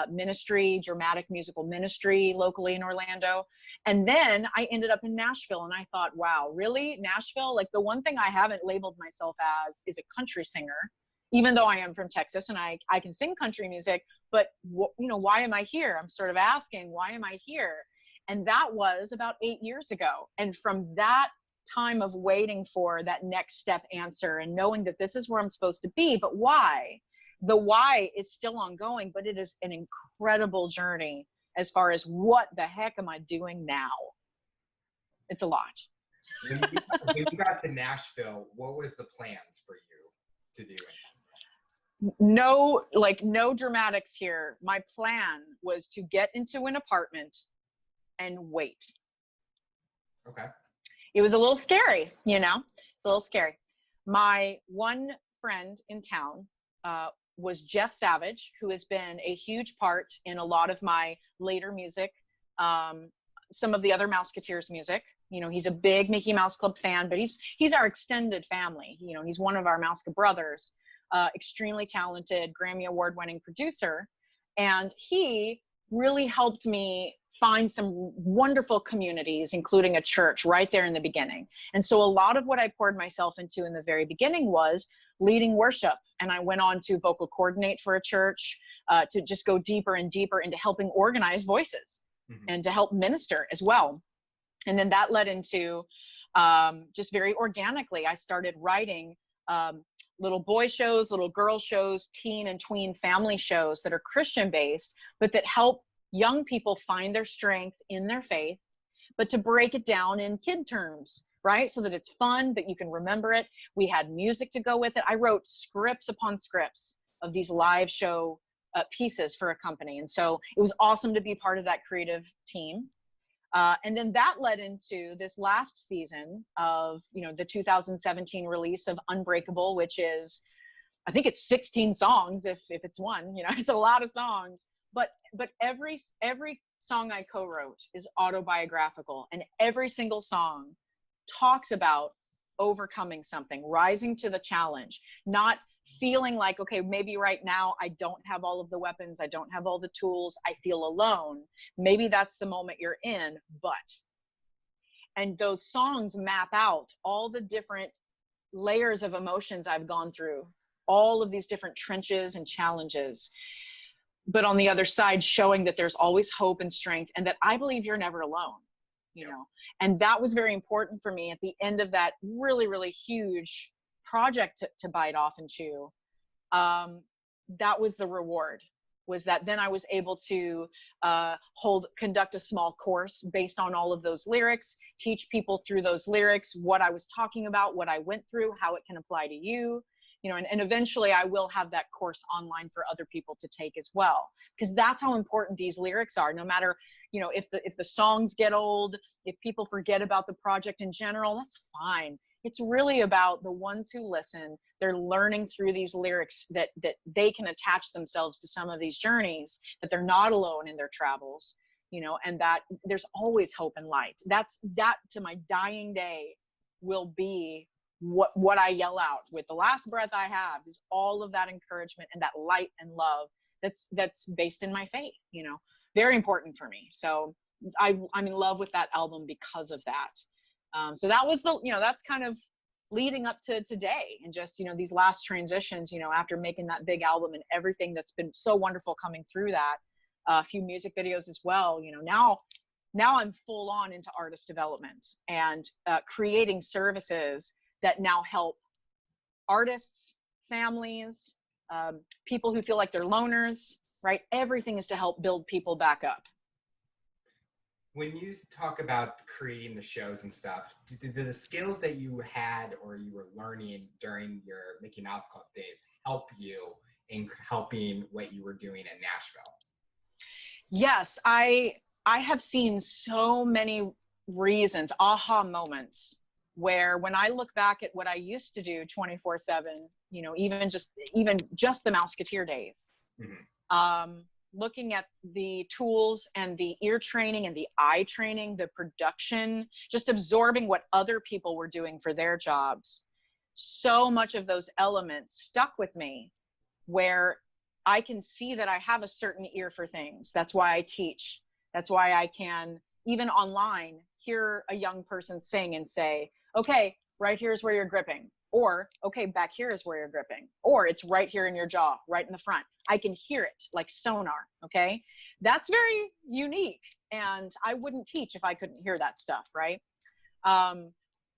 ministry, dramatic musical ministry locally in Orlando. And then I ended up in Nashville, and I thought, wow, really? Nashville? Like, the one thing I haven't labeled myself as is a country singer, even though I am from Texas and I can sing country music, but you know, why am I here? I'm sort of asking, why am I here? And that was about 8 years ago. And from that time of waiting for that next step answer and knowing that this is where I'm supposed to be, but why? The why is still ongoing, but it is an incredible journey as far as what the heck am I doing now? It's a lot. When you got to Nashville, what was the plans for you to do? No dramatics here. My plan was to get into an apartment and wait. Okay. It was a little scary, you know, it's a little scary. My one friend in town was Jeff Savage, who has been a huge part in a lot of my later music, some of the other Mouseketeers music. You know, he's a big Mickey Mouse Club fan, but he's our extended family. You know, he's one of our Mouska brothers, extremely talented, Grammy Award-winning producer. And he really helped me find some wonderful communities, including a church right there in the beginning. And so a lot of what I poured myself into in the very beginning was leading worship. And I went on to vocal coordinate for a church, to just go deeper and deeper into helping organize voices and to help minister as well. And then that led into just very organically, I started writing little boy shows, little girl shows, teen and tween family shows that are Christian based, but that help young people find their strength in their faith, but to break it down in kid terms, right? So that it's fun, but you can remember it. We had music to go with it. I wrote scripts upon scripts of these live show pieces for a company. And so it was awesome to be part of that creative team. And then that led into this last season of, you know, the 2017 release of Unbreakable, which is, I think it's 16 songs if it's one, you know, it's a lot of songs. But every song I co-wrote is autobiographical, and every single song talks about overcoming something, rising to the challenge, not feeling like, okay, maybe right now I don't have all of the weapons, I don't have all the tools, I feel alone. Maybe that's the moment you're in, but. And those songs map out all the different layers of emotions I've gone through, all of these different trenches and challenges. But on the other side, showing that there's always hope and strength, and that I believe you're never alone, you know. And that was very important for me at the end of that really, really huge project to bite off and chew. That was the reward, was that then I was able to conduct a small course based on all of those lyrics, teach people through those lyrics what I was talking about, what I went through, how it can apply to you, you know, and eventually I will have that course online for other people to take as well, because that's how important these lyrics are. No matter, you know, if the songs get old, if people forget about the project in general, that's fine. It's really about the ones who listen. They're learning through these lyrics that they can attach themselves to some of these journeys, that they're not alone in their travels, you know, and that there's always hope and light. That to my dying day will be what I yell out with the last breath I have, is all of that encouragement and that light and love that's based in my faith, you know, very important for me. So I'm in love with that album because of that. So that was that's kind of leading up to today, and just, you know, these last transitions, you know, after making that big album and everything that's been so wonderful coming through that, a few music videos as well, you know, now I'm full on into artist development and creating services that now help artists, families, people who feel like they're loners, right? Everything is to help build people back up. When you talk about creating the shows and stuff, did the skills that you had or you were learning during your Mickey Mouse Club days help you in helping what you were doing in Nashville? Yes, I have seen so many reasons, aha moments, where when I look back at what I used to do 24/7, you know, even just the Mouseketeer days, looking at the tools and the ear training and the eye training, the production, just absorbing what other people were doing for their jobs. So much of those elements stuck with me, where I can see that I have a certain ear for things. That's why I teach. That's why I can, even online, hear a young person sing and say, okay, right here's where you're gripping. Or, okay, back here is where you're gripping. Or it's right here in your jaw, right in the front. I can hear it like sonar, okay? That's very unique. And I wouldn't teach if I couldn't hear that stuff, right?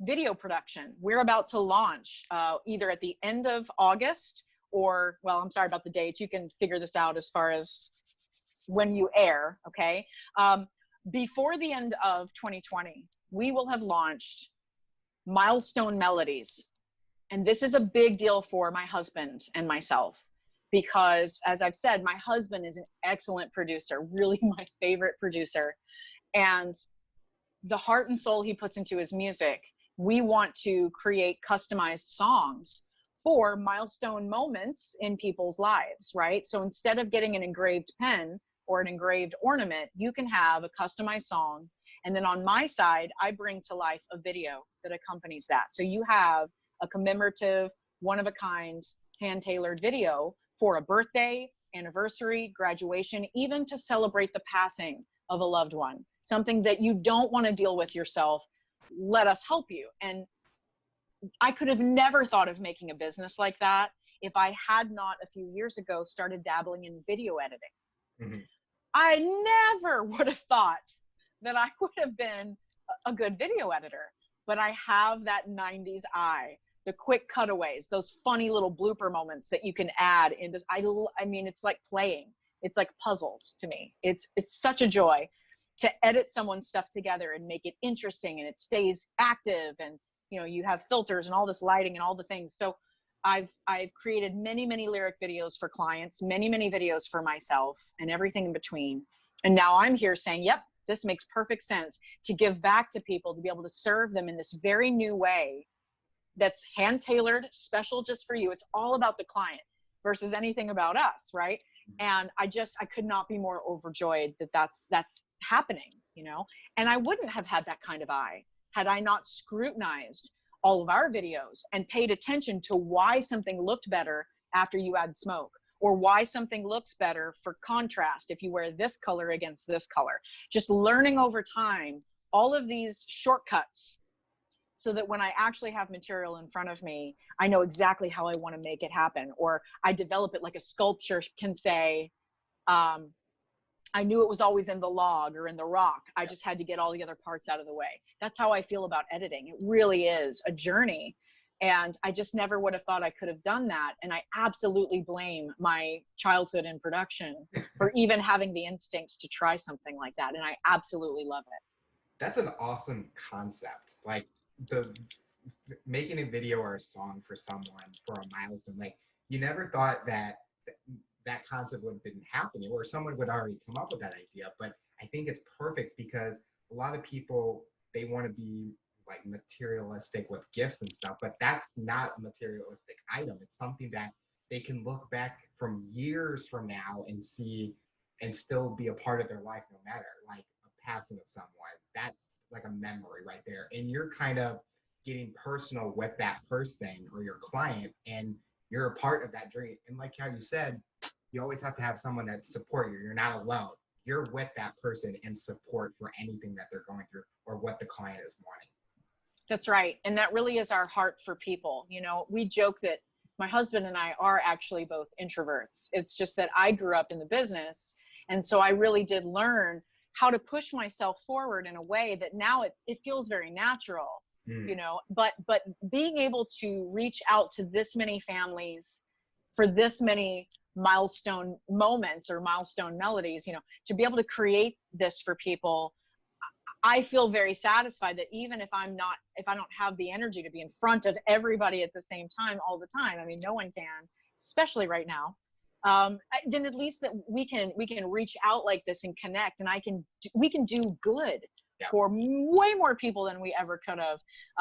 Video production. We're about to launch either at the end of August or, well, I'm sorry about the dates. You can figure this out as far as when you air, okay? Before the end of 2020, we will have launched Milestone Melodies. And this is a big deal for my husband and myself, because as I've said, my husband is an excellent producer, really my favorite producer. And the heart and soul he puts into his music, we want to create customized songs for milestone moments in people's lives, right? So instead of getting an engraved pen or an engraved ornament, you can have a customized song. And then on my side, I bring to life a video that accompanies that. So you have a commemorative, one-of-a-kind, hand-tailored video for a birthday, anniversary, graduation, even to celebrate the passing of a loved one. Something that you don't want to deal with yourself, let us help you. And I could have never thought of making a business like that if I had not a few years ago started dabbling in video editing. I never would have thought that I would have been a good video editor, but I have that 90s eye, the quick cutaways, those funny little blooper moments that you can add into, I mean, it's like playing. It's like puzzles to me. It's such a joy to edit someone's stuff together and make it interesting, and it stays active, and you know, you have filters and all this lighting and all the things. So I've created many lyric videos for clients, many videos for myself, and everything in between. And now I'm here saying, yep, this makes perfect sense to give back to people, to be able to serve them in this very new way that's hand-tailored, special just for you. It's all about the client versus anything about us, right? And I could not be more overjoyed that that's happening, you know? And I wouldn't have had that kind of eye had I not scrutinized all of our videos and paid attention to why something looked better after you add smoke, or why something looks better for contrast if you wear this color against this color. Just learning over time all of these shortcuts so that when I actually have material in front of me, I know exactly how I want to make it happen. Or I develop it like a sculpture can say, I knew it was always in the log or in the rock. I just had to get all the other parts out of the way. That's how I feel about editing. It really is a journey. And I just never would have thought I could have done that. And I absolutely blame my childhood in production for even having the instincts to try something like that. And I absolutely love it. That's an awesome concept. Like making a video or a song for someone for a milestone. Like you never thought that that concept would have been happening, or someone would already come up with that idea. But I think it's perfect because a lot of people, they want to be like materialistic with gifts and stuff, but that's not a materialistic item. It's something that they can look back from years from now and see and still be a part of their life, no matter, like a passing of someone. That's like a memory right there. And you're kind of getting personal with that person or your client, and you're a part of that journey. And like how you said, you always have to have someone that support you. You're not alone. You're with that person in support for anything that they're going through or what the client is wanting. That's right. And that really is our heart for people. You know, we joke that my husband and I are actually both introverts. It's just that I grew up in the business. And so I really did learn how to push myself forward in a way that now it feels very natural, you know, but being able to reach out to this many families for this many milestone moments or milestone melodies, you know, to be able to create this for people, I feel very satisfied that even if I don't have the energy to be in front of everybody at the same time all the time, I mean, no one can, especially right now, then at least that we can reach out like this and connect, and we can do good for way more people than we ever could have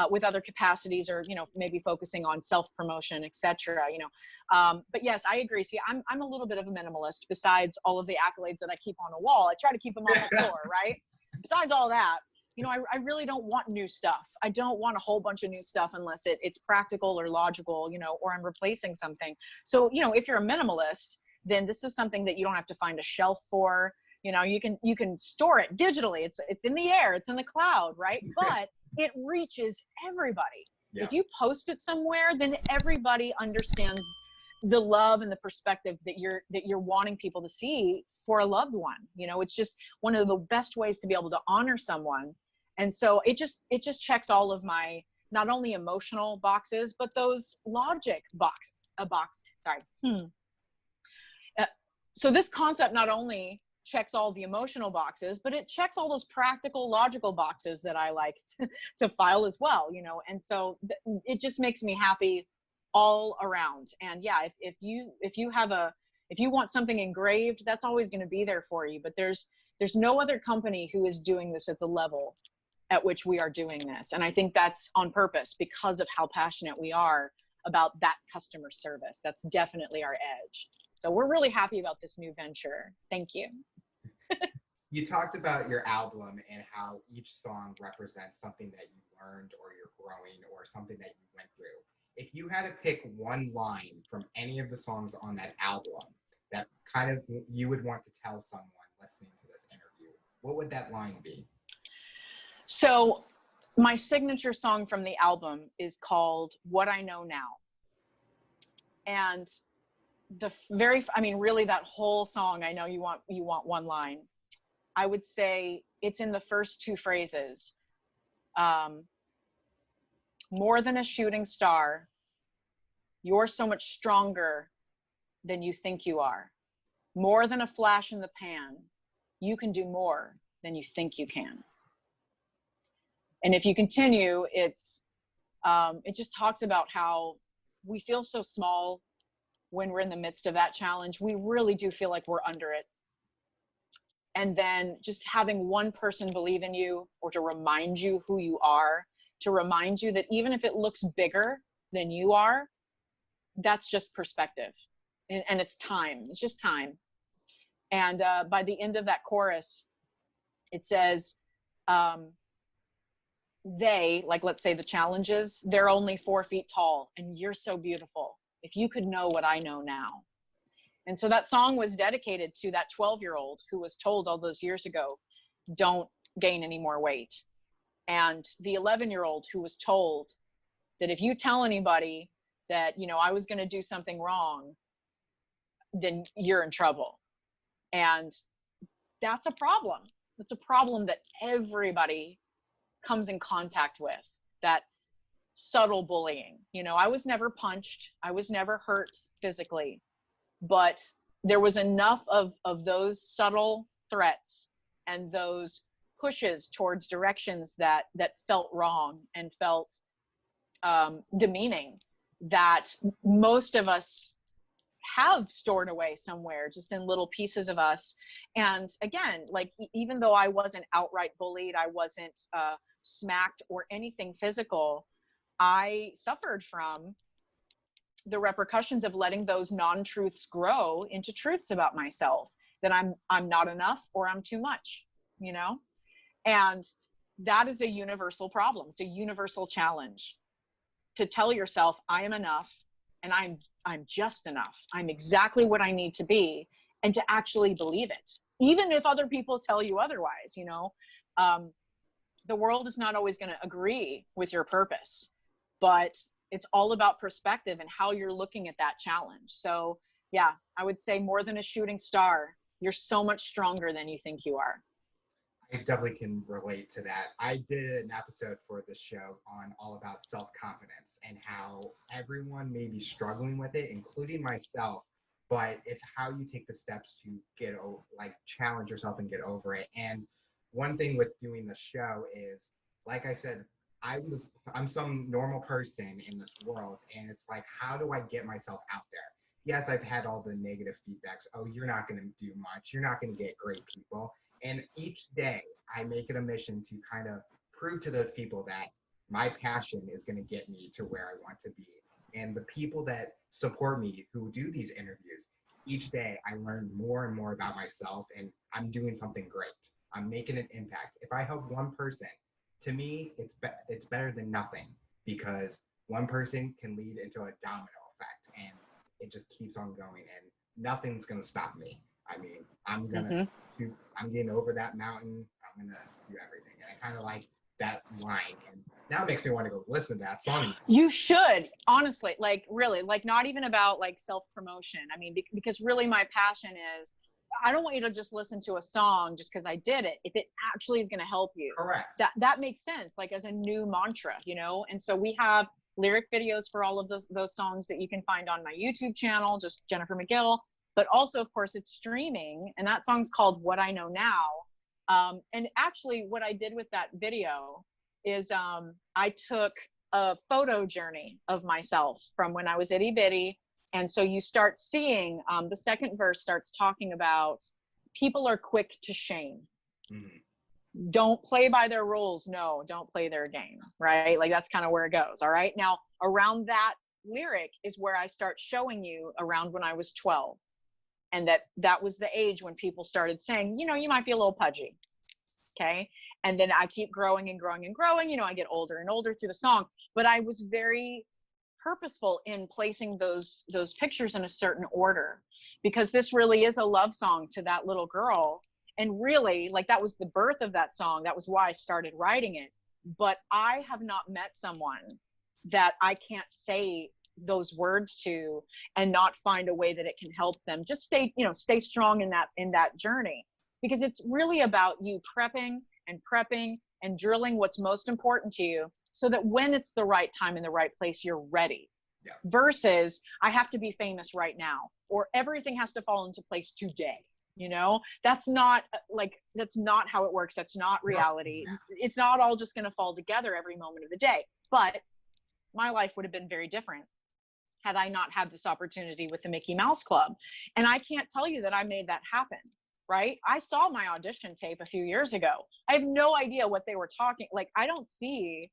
with other capacities, or, you know, maybe focusing on self-promotion, etc. You know, but yes, I agree. See, I'm a little bit of a minimalist. Besides all of the accolades that I keep on a wall, I try to keep them on the floor, right? Besides all that, you know, I really don't want new stuff. I don't want a whole bunch of new stuff unless it's practical or logical, you know, or I'm replacing something. So, you know, if you're a minimalist, then this is something that you don't have to find a shelf for. You know, you can store it digitally. It's in the air, it's in the cloud, right? But it reaches everybody. Yeah. If you post it somewhere, then everybody understands the love and the perspective that you're wanting people to see for a loved one. You know, it's just one of the best ways to be able to honor someone. And so it just checks all of my, not only emotional boxes, but those logic so this concept not only checks all the emotional boxes, but it checks all those practical, logical boxes that I like to file as well, you know. And so it just makes me happy all around. And yeah, if you want something engraved, that's always going to be there for you. But there's no other company who is doing this at the level at which we are doing this. And I think that's on purpose because of how passionate we are about that customer service. That's definitely our edge. So we're really happy about this new venture. Thank you. You talked about your album and how each song represents something that you learned, or you're growing, or something that you went through. If you had to pick one line from any of the songs on that album that kind of you would want to tell someone listening to this interview, what would that line be? So my signature song from the album is called What I Know Now. And really that whole song, I know you want one line. I would say it's in the first two phrases. More than a shooting star, you're so much stronger than you think you are. More than a flash in the pan, you can do more than you think you can. And if you continue, it just talks about how we feel so small when we're in the midst of that challenge. We really do feel like we're under it. And then just having one person believe in you, or to remind you who you are, to remind you that even if it looks bigger than you are, that's just perspective. And it's time. It's just time. And by the end of that chorus, It says, they, like, let's say the challenges, they're only 4 feet tall and you're so beautiful. If you could know what I know now. And so that song was dedicated to that 12-year-old who was told all those years ago, don't gain any more weight. And the 11-year-old who was told that if you tell anybody that, you know, I was going to do something wrong, then you're in trouble. And that's a problem. It's a problem that everybody comes in contact with, that subtle bullying. You know, I was never punched. I was never hurt physically, but there was enough of those subtle threats and those pushes towards directions that felt wrong and felt demeaning, that most of us have stored away somewhere, just in little pieces of us. And again, like, even though I wasn't outright bullied, I wasn't smacked or anything physical, I suffered from the repercussions of letting those non-truths grow into truths about myself, that I'm not enough or I'm too much, you know? And that is a universal problem. It's a universal challenge to tell yourself, I am enough and I'm just enough. I'm exactly what I need to be, and to actually believe it, even if other people tell you otherwise. You know, the world is not always going to agree with your purpose, but it's all about perspective and how you're looking at that challenge. So yeah, I would say more than a shooting star, you're so much stronger than you think you are. I definitely can relate to that. I did an episode for this show on all about self-confidence and how everyone may be struggling with it, including myself, but it's how you take the steps to get over, like, challenge yourself and get over it. And one thing with doing the show is, like I said, I'm some normal person in this world, and it's like, how do I get myself out there? Yes, I've had all the negative feedbacks. Oh, you're not going to do much. You're not going to get great people. And each day I make it a mission to kind of prove to those people that my passion is going to get me to where I want to be. And the people that support me, who do these interviews, each day I learn more and more about myself, and I'm doing something great. I'm making an impact. If I help one person, to me, it's better than nothing, because one person can lead into a domino effect, and it just keeps on going, and nothing's going to stop me. I mean, I'm getting over that mountain. I'm going to do everything. And I kind of like that line. And now it makes me want to go listen to that song. You should, honestly, like, really, like, not even about like self-promotion. I mean, because really my passion is, I don't want you to just listen to a song just because I did it. If it actually is going to help you. Correct. That makes sense, like, as a new mantra, you know? And so we have lyric videos for all of those songs that you can find on my YouTube channel, just Jennifer McGill. But also, of course, it's streaming, and that song's called What I Know Now. And actually what I did with that video is I took a photo journey of myself from when I was itty bitty. And so you start seeing, the second verse starts talking about people are quick to shame. Mm-hmm. Don't play by their rules. No, don't play their game, right? Like, that's kind of where it goes. All right. Now, around that lyric is where I start showing you around when I was 12. And that was the age when people started saying, you know, you might be a little pudgy. Okay. And then I keep growing and growing and growing. You know, I get older and older through the song, but I was very purposeful in placing those pictures in a certain order, because this really is a love song to that little girl. And really, like, that was the birth of that song. That was why I started writing it. But I have not met someone that I can't say those words to and not find a way that it can help them just stay strong in that journey, because it's really about you prepping and drilling what's most important to you, so that when it's the right time in the right place, you're ready. Yeah. Versus I have to be famous right now, or everything has to fall into place today. You know, that's not how it works. That's not reality. Yeah. It's not all just going to fall together every moment of the day. But my life would have been very different had I not had this opportunity with the Mickey Mouse Club. And I can't tell you that I made that happen, right? I saw my audition tape a few years ago. I have no idea what they were talking. Like, I don't see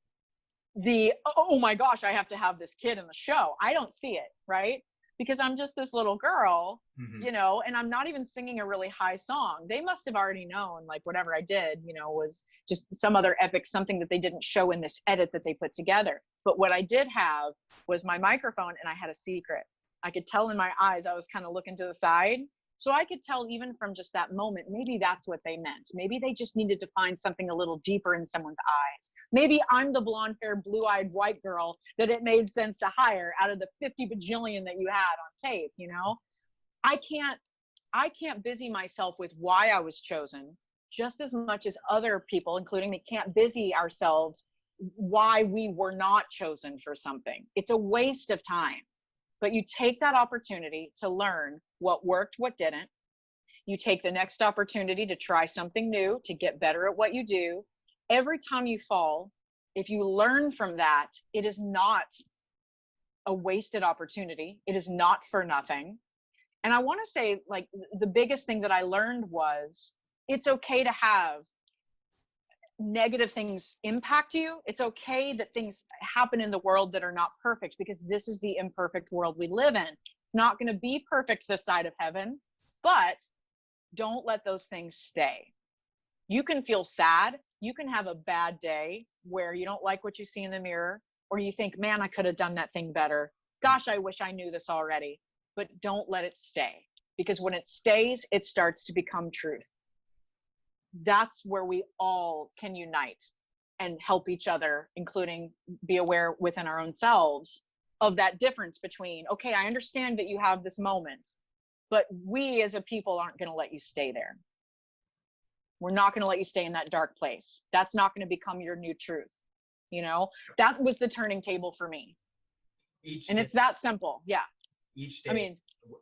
oh my gosh, I have to have this kid in the show. I don't see it, right? because I'm just this little girl, Mhm. you know, and I'm not even singing a really high song. They must have already known, like, whatever I did, you know, was just some other epic, something that they didn't show in this edit that they put together. But what I did have was my microphone, and I had a secret. I could tell in my eyes, I was kind of looking to the side. So I could tell even from just that moment, maybe that's what they meant. Maybe they just needed to find something a little deeper in someone's eyes. Maybe I'm the blonde haired, blue eyed white girl that it made sense to hire out of the 50 bajillion that you had on tape, you know? I can't busy myself with why I was chosen just as much as other people, including me, can't busy ourselves why we were not chosen for something. It's a waste of time. But you take that opportunity to learn what worked, what didn't. You take the next opportunity to try something new, to get better at what you do. Every time you fall, if you learn from that, it is not a wasted opportunity. It is not for nothing. And I want to say, like, the biggest thing that I learned was it's okay to have negative things impact you. It's okay that things happen in the world that are not perfect, because this is the imperfect world we live in. It's not going to be perfect this side of heaven, but don't let those things stay. You can feel sad. You can have a bad day where you don't like what you see in the mirror, or you think, man, I could have done that thing better. Gosh, I wish I knew this already. But don't let it stay, because when it stays, it starts to become truth. That's where we all can unite and help each other, including be aware within our own selves of that difference between, okay, I understand that you have this moment, but we as a people aren't going to let you stay there. We're not going to let you stay in that dark place. That's not going to become your new truth. You know, that was the turning table for me. Each And day, it's that simple. Yeah. each day, I mean,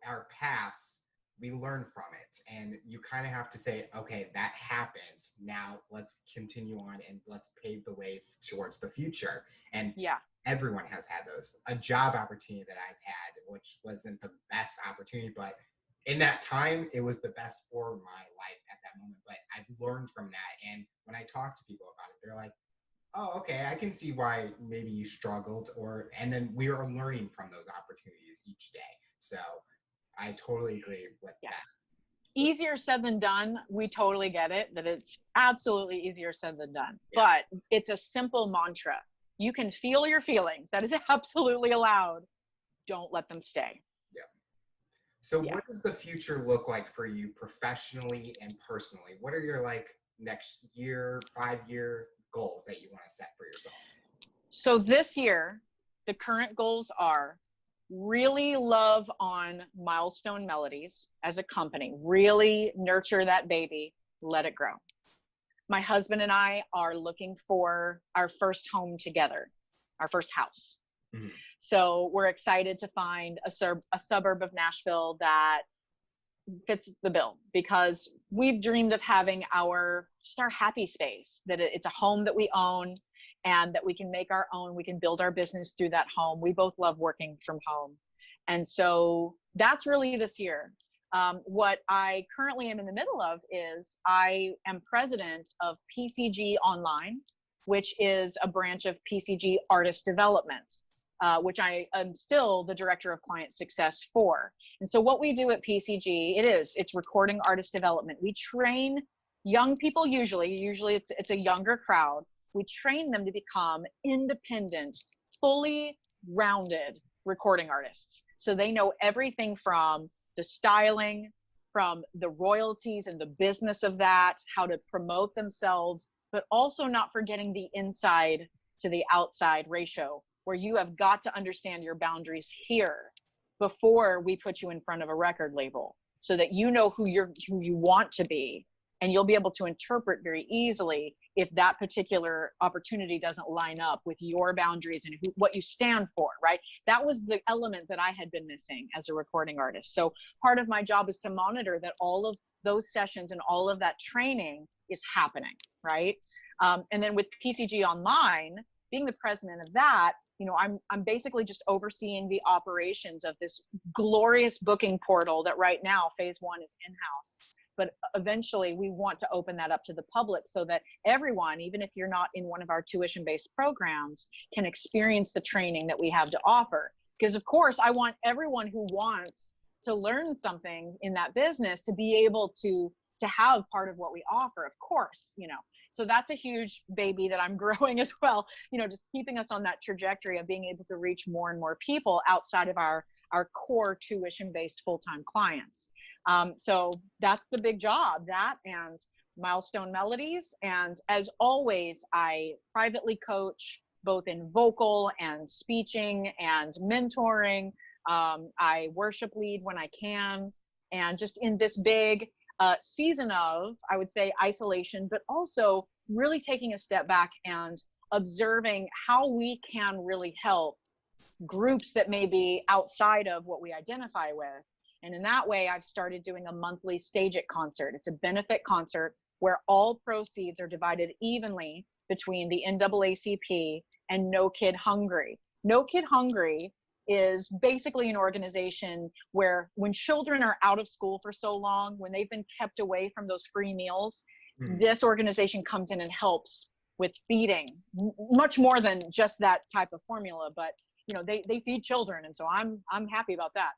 our past, we learn from it, and you kind of have to say, okay, that happened. Now let's continue on and let's pave the way towards the future. And yeah. everyone has had those. A job opportunity that I've had, which wasn't the best opportunity, but in that time, it was the best for my life at that moment. But I've learned from that. And when I talk to people about it, they're like, oh, okay, I can see why maybe you struggled, and then we are learning from those opportunities each day. So I totally agree with that. Easier said than done. We totally get it, that it's absolutely easier said than done. Yeah. But it's a simple mantra. You can feel your feelings. That is absolutely allowed. Don't let them stay. Yeah. So what does the future look like for you professionally and personally? What are your next year, 5-year goals that you want to set for yourself? So this year, the current goals are really love on Milestone Melodies as a company, really nurture that baby, let it grow. My husband and I are looking for our first home together, our first house. Mm-hmm. So we're excited to find a suburb of Nashville that fits the bill, because we've dreamed of having our happy space, that it's a home that we own and that we can make our own. We can build our business through that home. We both love working from home. And so that's really this year. What I currently am in the middle of is I am president of PCG Online, which is a branch of PCG Artist Development, which I am still the director of client success for. And so what we do at PCG, it's recording artist development. We train young people, usually it's a younger crowd. We train them to become independent, fully rounded recording artists. So they know everything from the styling, from the royalties and the business of that, how to promote themselves, but also not forgetting the inside to the outside ratio, where you have got to understand your boundaries here before we put you in front of a record label, so that you know who you want to be, and you'll be able to interpret very easily if that particular opportunity doesn't line up with your boundaries and what you stand for, right? That was the element that I had been missing as a recording artist. So part of my job is to monitor that all of those sessions and all of that training is happening, right? And then with PCG Online, being the president of that, I'm basically just overseeing the operations of this glorious booking portal that right now, phase 1 is in-house. But eventually we want to open that up to the public, so that everyone, even if you're not in one of our tuition-based programs, can experience the training that we have to offer. Because of course I want everyone who wants to learn something in that business to be able to have part of what we offer, of course, you know. So that's a huge baby that I'm growing as well, you know, just keeping us on that trajectory of being able to reach more and more people outside of our core tuition-based full-time clients. So that's the big job, that and Milestone Melodies. And as always, I privately coach both in vocal and speeching and mentoring. I worship lead when I can, and just in this big season of, I would say, isolation, but also really taking a step back and observing how we can really help groups that may be outside of what we identify with. And in that way, I've started doing a monthly Stage It concert. It's a benefit concert where all proceeds are divided evenly between the NAACP and No Kid Hungry. No Kid Hungry is basically an organization where when children are out of school for so long, when they've been kept away from those free meals, this organization comes in and helps with feeding, much more than just that type of formula, but you know, they feed children. And so I'm happy about that.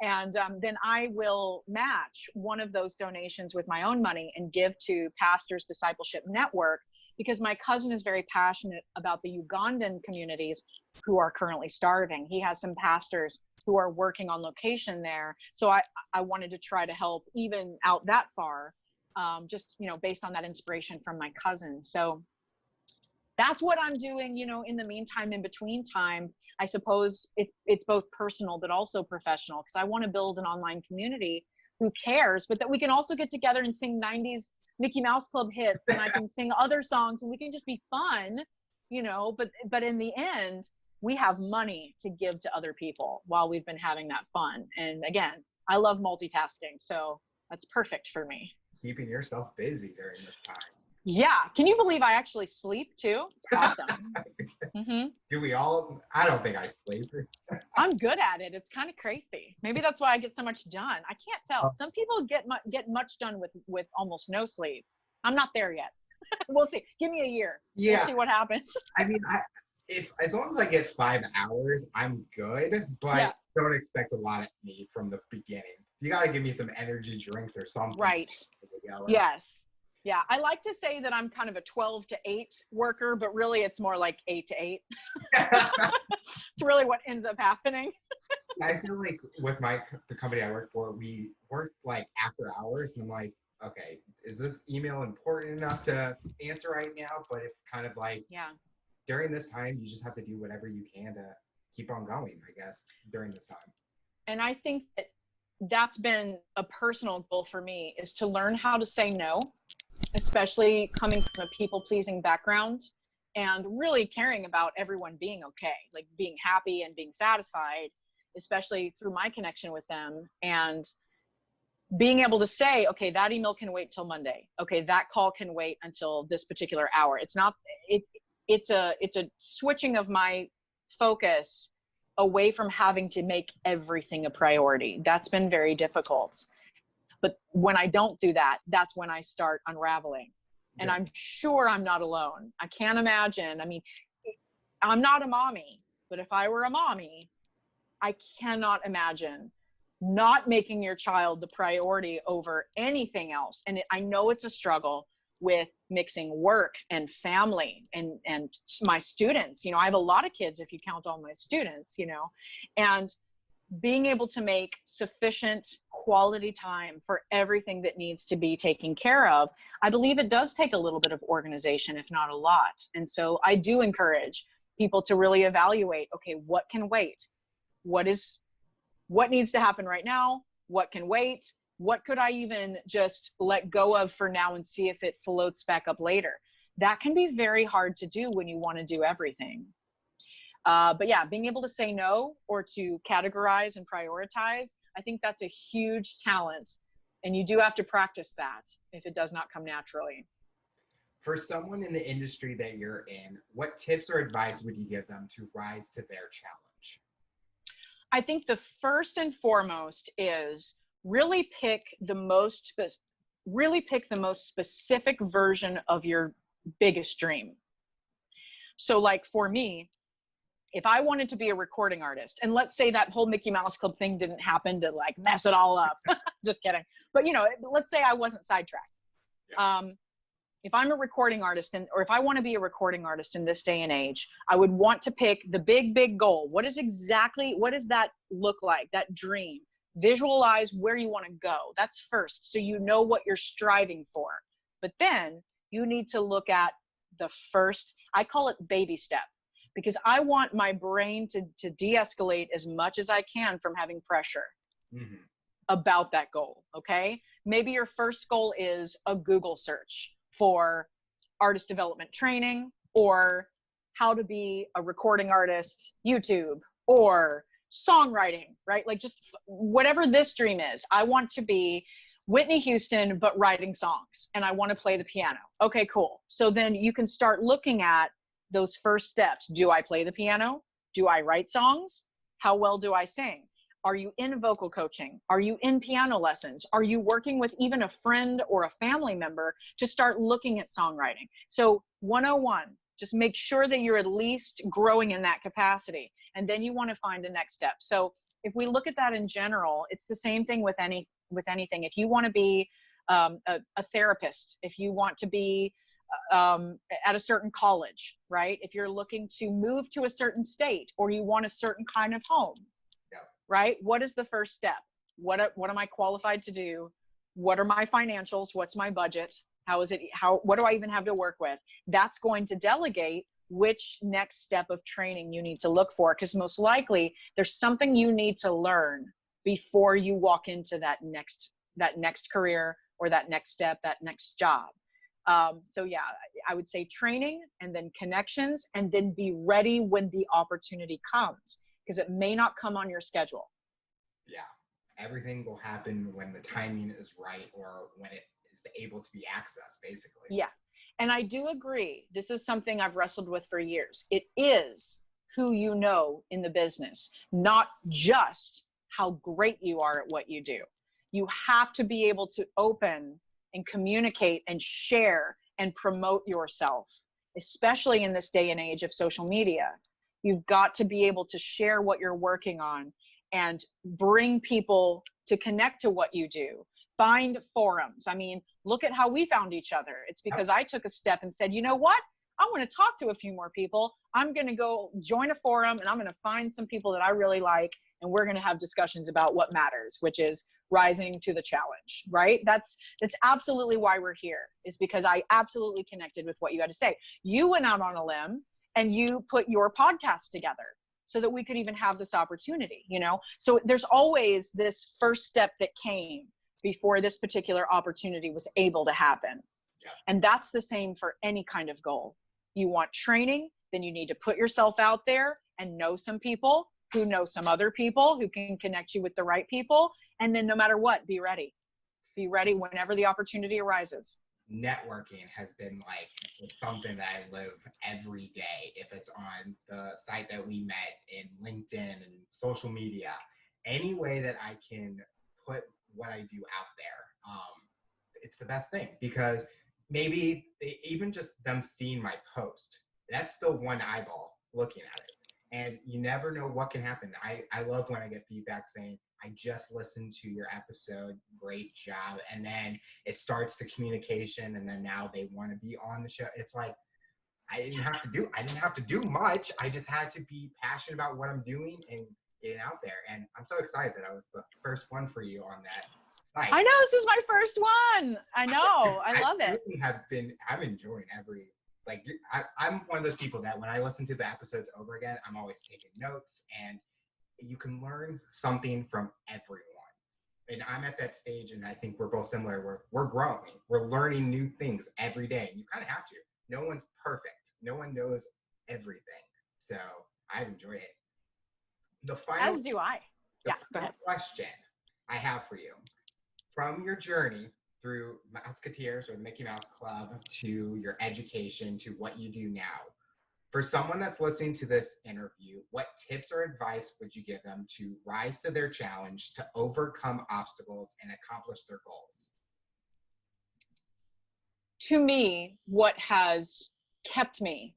And then I will match one of those donations with my own money and give to Pastors Discipleship Network, because my cousin is very passionate about the Ugandan communities who are currently starving. He has some pastors who are working on location there. So I wanted to try to help even out that far, just, you know, based on that inspiration from my cousin. So that's what I'm doing, you know, in the meantime, in between time. I suppose it's both personal, but also professional, because I want to build an online community who cares, but that we can also get together and sing 90s Mickey Mouse Club hits, and I can sing other songs, and we can just be fun, you know, but in the end, we have money to give to other people while we've been having that fun. And again, I love multitasking, so that's perfect for me. Keeping yourself busy during this time. Yeah. Can you believe I actually sleep too? It's awesome. Do we all? I don't think I sleep. I'm good at it. It's kind of crazy. Maybe that's why I get so much done. I can't tell. Some people get much done with almost no sleep. I'm not there yet. We'll see. Give me a year. Yeah. We'll see what happens. I mean, if as long as I get 5 hours, I'm good. But don't expect a lot of me from the beginning. You gotta give me some energy drinks or something. Right. Yes. Yeah, I like to say that I'm kind of a 12 to 8 worker, but really it's more like 8 to 8. It's really what ends up happening. I feel like with the company I work for, we work like after hours, and I'm like, okay, is this email important enough to answer right now? But it's kind of like, during this time, you just have to do whatever you can to keep on going, I guess, during this time. And I think that's been a personal goal for me, is to learn how to say no, especially coming from a people-pleasing background and really caring about everyone being okay, like being happy and being satisfied, especially through my connection with them, and being able to say, okay, that email can wait till Monday. Okay, that call can wait until this particular hour. It's not, it's a switching of my focus away from having to make everything a priority. That's been very difficult. But when I don't do that, that's when I start unraveling. And I'm sure I'm not alone. I can't imagine. I mean, I'm not a mommy, but if I were a mommy, I cannot imagine not making your child the priority over anything else. And I know it's a struggle with mixing work and family and my students. You know, I have a lot of kids if you count all my students, you know, and being able to make sufficient quality time for everything that needs to be taken care of, I believe it does take a little bit of organization, if not a lot. And so I do encourage people to really evaluate, okay, what can wait? What needs to happen right now? What can wait? What could I even just let go of for now and see if it floats back up later? That can be very hard to do when you want to do everything. But yeah, being able to say no or to categorize and prioritize, I think that's a huge talent. And you do have to practice that if it does not come naturally. For someone in the industry that you're in, what tips or advice would you give them to rise to their challenge? I think the first and foremost is really pick the most specific version of your biggest dream. So like for me, if I wanted to be a recording artist, and let's say that whole Mickey Mouse Club thing didn't happen to like mess it all up, just kidding. But you know, let's say I wasn't sidetracked. Yeah. If I'm a recording artist or if I want to be a recording artist in this day and age, I would want to pick the big goal. What does that look like? That dream. Visualize where you want to go. That's first. So you know what you're striving for. But then you need to look at the first, I call it baby step, because I want my brain to de-escalate as much as I can from having pressure about that goal. Okay. Maybe your first goal is a Google search for artist development training, or how to be a recording artist, YouTube, or songwriting, right? Like just whatever this dream is. I want to be Whitney Houston, but writing songs, and I want to play the piano. Okay, cool. So then you can start looking at those first steps. Do I play the piano? Do I write songs? How well do I sing? Are you in vocal coaching? Are you in piano lessons? Are you working with even a friend or a family member to start looking at songwriting? So 101, just make sure that you're at least growing in that capacity. And then you want to find the next step. So if we look at that in general, it's the same thing with anything. If you want to be a therapist, if you want to be at a certain college, right? If you're looking to move to a certain state, or you want a certain kind of home, right? What is the first step? What am I qualified to do? What are my financials? What's my budget? What do I even have to work with? That's going to delegate which next step of training you need to look for, because most likely there's something you need to learn before you walk into that next career, or that next step, that next job. So yeah, I would say training, and then connections, and then be ready when the opportunity comes, because it may not come on your schedule. Yeah, everything will happen when the timing is right, or when it is able to be accessed, basically. Yeah, and I do agree. This is something I've wrestled with for years. It is who you know in the business, not just how great you are at what you do. You have to be able to open and communicate and share and promote yourself, especially in this day and age of social media. You've got to be able to share what you're working on and bring people to connect to what you do. Find forums. I mean, look at how we found each other. It's because I took a step and said, you know what? I want to talk to a few more people. I'm going to go join a forum, and I'm going to find some people that I really like, and we're going to have discussions about what matters, which is rising to the challenge, right? That's absolutely why we're here, is because I absolutely connected with what you had to say. You went out on a limb and you put your podcast together so that we could even have this opportunity, you know? So there's always this first step that came before this particular opportunity was able to happen. Yeah. And that's the same for any kind of goal. You want training, then you need to put yourself out there and know some people who know some other people who can connect you with the right people. And then no matter what, be ready. Be ready whenever the opportunity arises. Networking has been like something that I live every day. If it's on the site that we met, in LinkedIn and social media, any way that I can put what I do out there, it's the best thing, because maybe even just them seeing my post, that's the one eyeball looking at it. And you never know what can happen. I love when I get feedback saying, I just listened to your episode, great job. And then it starts the communication, and then now they want to be on the show. It's like, I didn't have to do much. I just had to be passionate about what I'm doing and get it out there. And I'm so excited that I was the first one for you on that site. I know, this is my first one. I know. I love it. I'm enjoying every, like, I'm one of those people that when I listen to the episodes over again, I'm always taking notes, and you can learn something from everyone. And I'm at that stage, and I think we're both similar, where we're growing. We're learning new things every day, and you kind of have to. No one's perfect. No one knows everything. So I've enjoyed it. As do I. Yeah, go ahead. Question I have for you. From your journey through Musketeers or Mickey Mouse Club to your education to what you do now, for someone that's listening to this interview, what tips or advice would you give them to rise to their challenge, to overcome obstacles and accomplish their goals? To me, what has kept me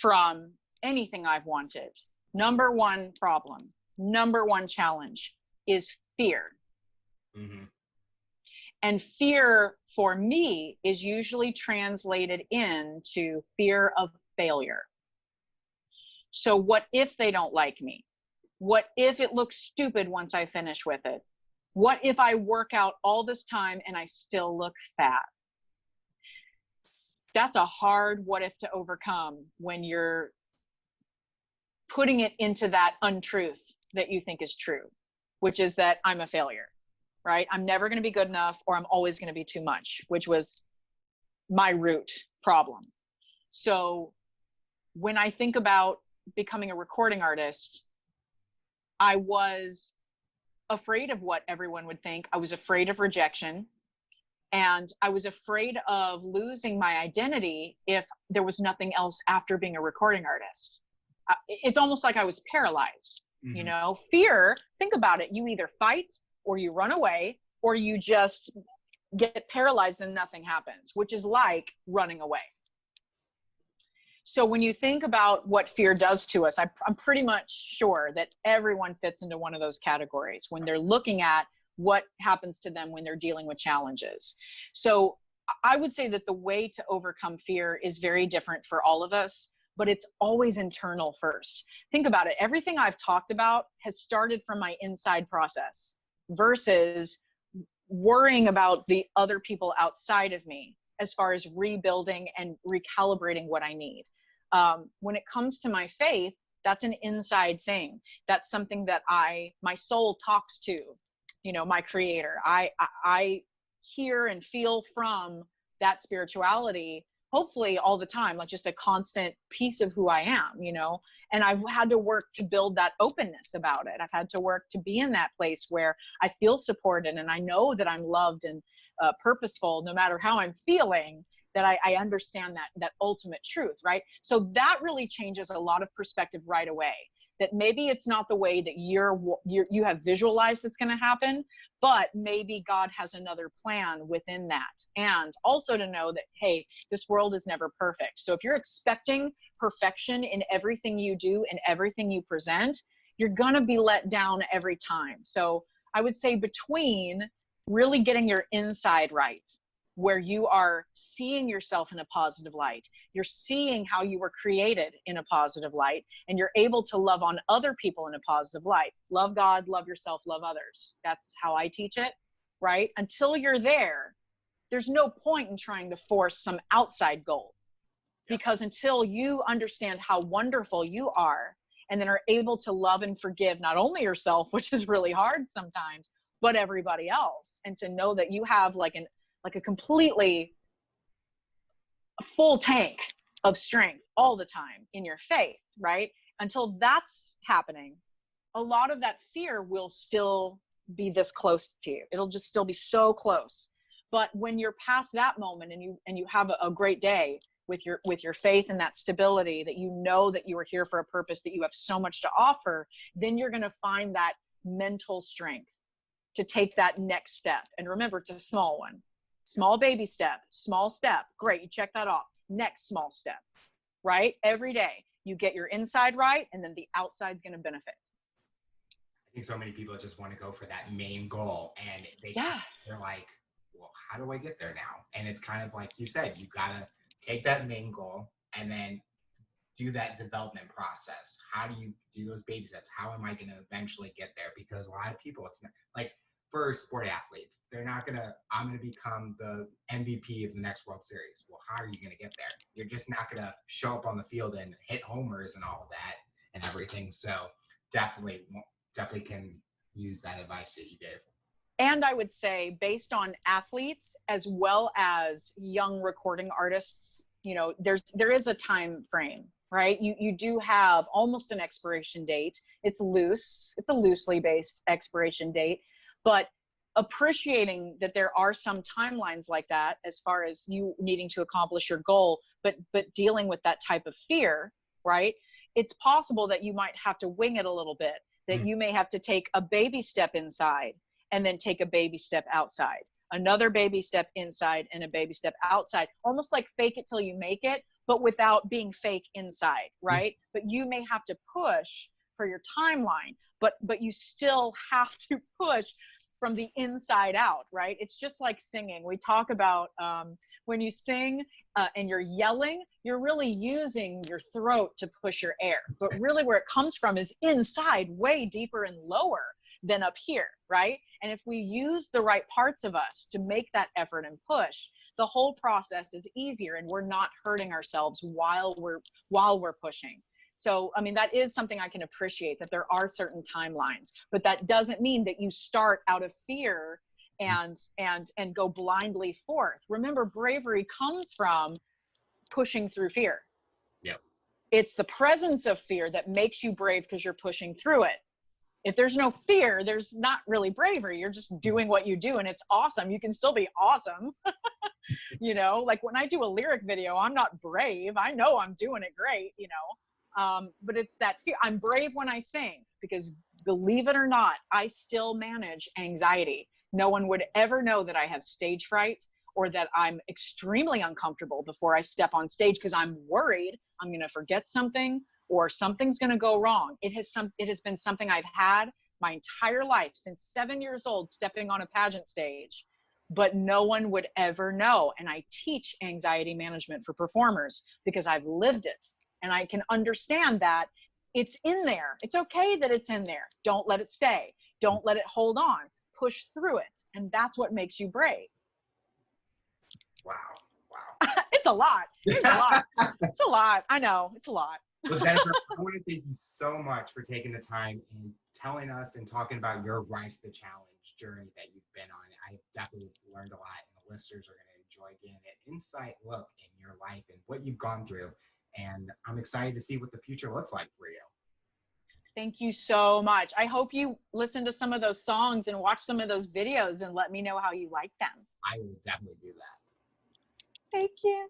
from anything I've wanted, number one problem, number one challenge is fear. Mm-hmm. And fear for me is usually translated into fear of failure. So what if they don't like me? What if it looks stupid once I finish with it? What if I work out all this time and I still look fat? That's a hard what if to overcome when you're putting it into that untruth that you think is true, which is that I'm a failure, right? I'm never going to be good enough, or I'm always going to be too much, which was my root problem. So when I think about becoming a recording artist, I was afraid of what everyone would think. I was afraid of rejection. And I was afraid of losing my identity if there was nothing else after being a recording artist. It's almost like I was paralyzed, Mm-hmm. you know? Fear, think about it. You either fight or you run away, or you just get paralyzed and nothing happens, which is like running away. So when you think about what fear does to us, I'm pretty much sure that everyone fits into one of those categories when they're looking at what happens to them when they're dealing with challenges. So I would say that the way to overcome fear is very different for all of us, but it's always internal first. Think about it. Everything I've talked about has started from my inside process versus worrying about the other people outside of me as far as rebuilding and recalibrating what I need. When it comes to my faith, that's an inside thing. That's something that my soul talks to, you know, my creator. I hear and feel from that spirituality, hopefully all the time, like just a constant piece of who I am, you know, and I've had to work to build that openness about it. I've had to work to be in that place where I feel supported and I know that I'm loved and purposeful, no matter how I'm feeling, that I understand that ultimate truth, right? So that really changes a lot of perspective right away. That maybe it's not the way that you have visualized it's going to happen, but maybe God has another plan within that. And also to know that, hey, this world is never perfect. So if you're expecting perfection in everything you do and everything you present, you're going to be let down every time. So I would say between really getting your inside right, where you are seeing yourself in a positive light, you're seeing how you were created in a positive light, and you're able to love on other people in a positive light. Love God, love yourself, love others. That's how I teach it, right? Until you're there, there's no point in trying to force some outside goal, because until you understand how wonderful you are, and then are able to love and forgive not only yourself, which is really hard sometimes, but everybody else, and to know that you have like a completely full tank of strength all the time in your faith, right? Until that's happening, a lot of that fear will still be this close to you. It'll just still be so close. But when you're past that moment and you have a great day with your faith and that stability, that you know that you are here for a purpose, that you have so much to offer, then you're going to find that mental strength to take that next step. And remember, it's a small one. Small baby step, small step. Great, you check that off. Next small step, right? Every day you get your inside right, and then the outside's going to benefit. I think so many people just want to go for that main goal, and they're like, well, how do I get there now? And it's kind of like you said, you got to take that main goal and then do that development process. How do you do those baby steps? How am I going to eventually get there? Because a lot of people, it's not, like, for sport athletes, they're not gonna, I'm gonna become the MVP of the next World Series. Well, how are you gonna get there? You're just not gonna show up on the field and hit homers and all of that and everything. So definitely can use that advice that you gave. And I would say, based on athletes as well as young recording artists, you know, there is a time frame, right? You do have almost an expiration date. It's loose. It's a loosely based expiration date. But appreciating that there are some timelines like that as far as you needing to accomplish your goal, but dealing with that type of fear, right? It's possible that you might have to wing it a little bit, that you may have to take a baby step inside and then take a baby step outside, another baby step inside and a baby step outside, almost like fake it till you make it, but without being fake inside, right? But you may have to push for your timeline, but you still have to push from the inside out, right? It's just like singing. We talk about when you sing and you're yelling, you're really using your throat to push your air. But really where it comes from is inside, way deeper and lower than up here, right? And if we use the right parts of us to make that effort and push, the whole process is easier and we're not hurting ourselves while we're pushing. So, I mean, that is something I can appreciate, that there are certain timelines, but that doesn't mean that you start out of fear and go blindly forth. Remember, bravery comes from pushing through fear. Yep. It's the presence of fear that makes you brave because you're pushing through it. If there's no fear, there's not really bravery. You're just doing what you do and it's awesome. You can still be awesome. You know, like when I do a lyric video, I'm not brave. I know I'm doing it great, you know. But it's that fear. I'm brave when I sing because, believe it or not, I still manage anxiety. No one would ever know that I have stage fright or that I'm extremely uncomfortable before I step on stage because I'm worried I'm going to forget something or something's going to go wrong. It has been something I've had my entire life since 7 years old, stepping on a pageant stage, but no one would ever know. And I teach anxiety management for performers because I've lived it. And I can understand that it's in there. It's okay that it's in there. Don't let it stay. Don't let it hold on. Push through it. And that's what makes you brave. Wow. Wow. It's a lot. It's a lot. It's a lot. I know. It's a lot. Well, Jennifer, I want to thank you so much for taking the time and telling us and talking about your Rise to the Challenge journey that you've been on. I definitely learned a lot, and the listeners are going to enjoy getting an insight look in your life and what you've gone through. And I'm excited to see what the future looks like for you. Thank you so much. I hope you listen to some of those songs and watch some of those videos and let me know how you like them. I will definitely do that. Thank you.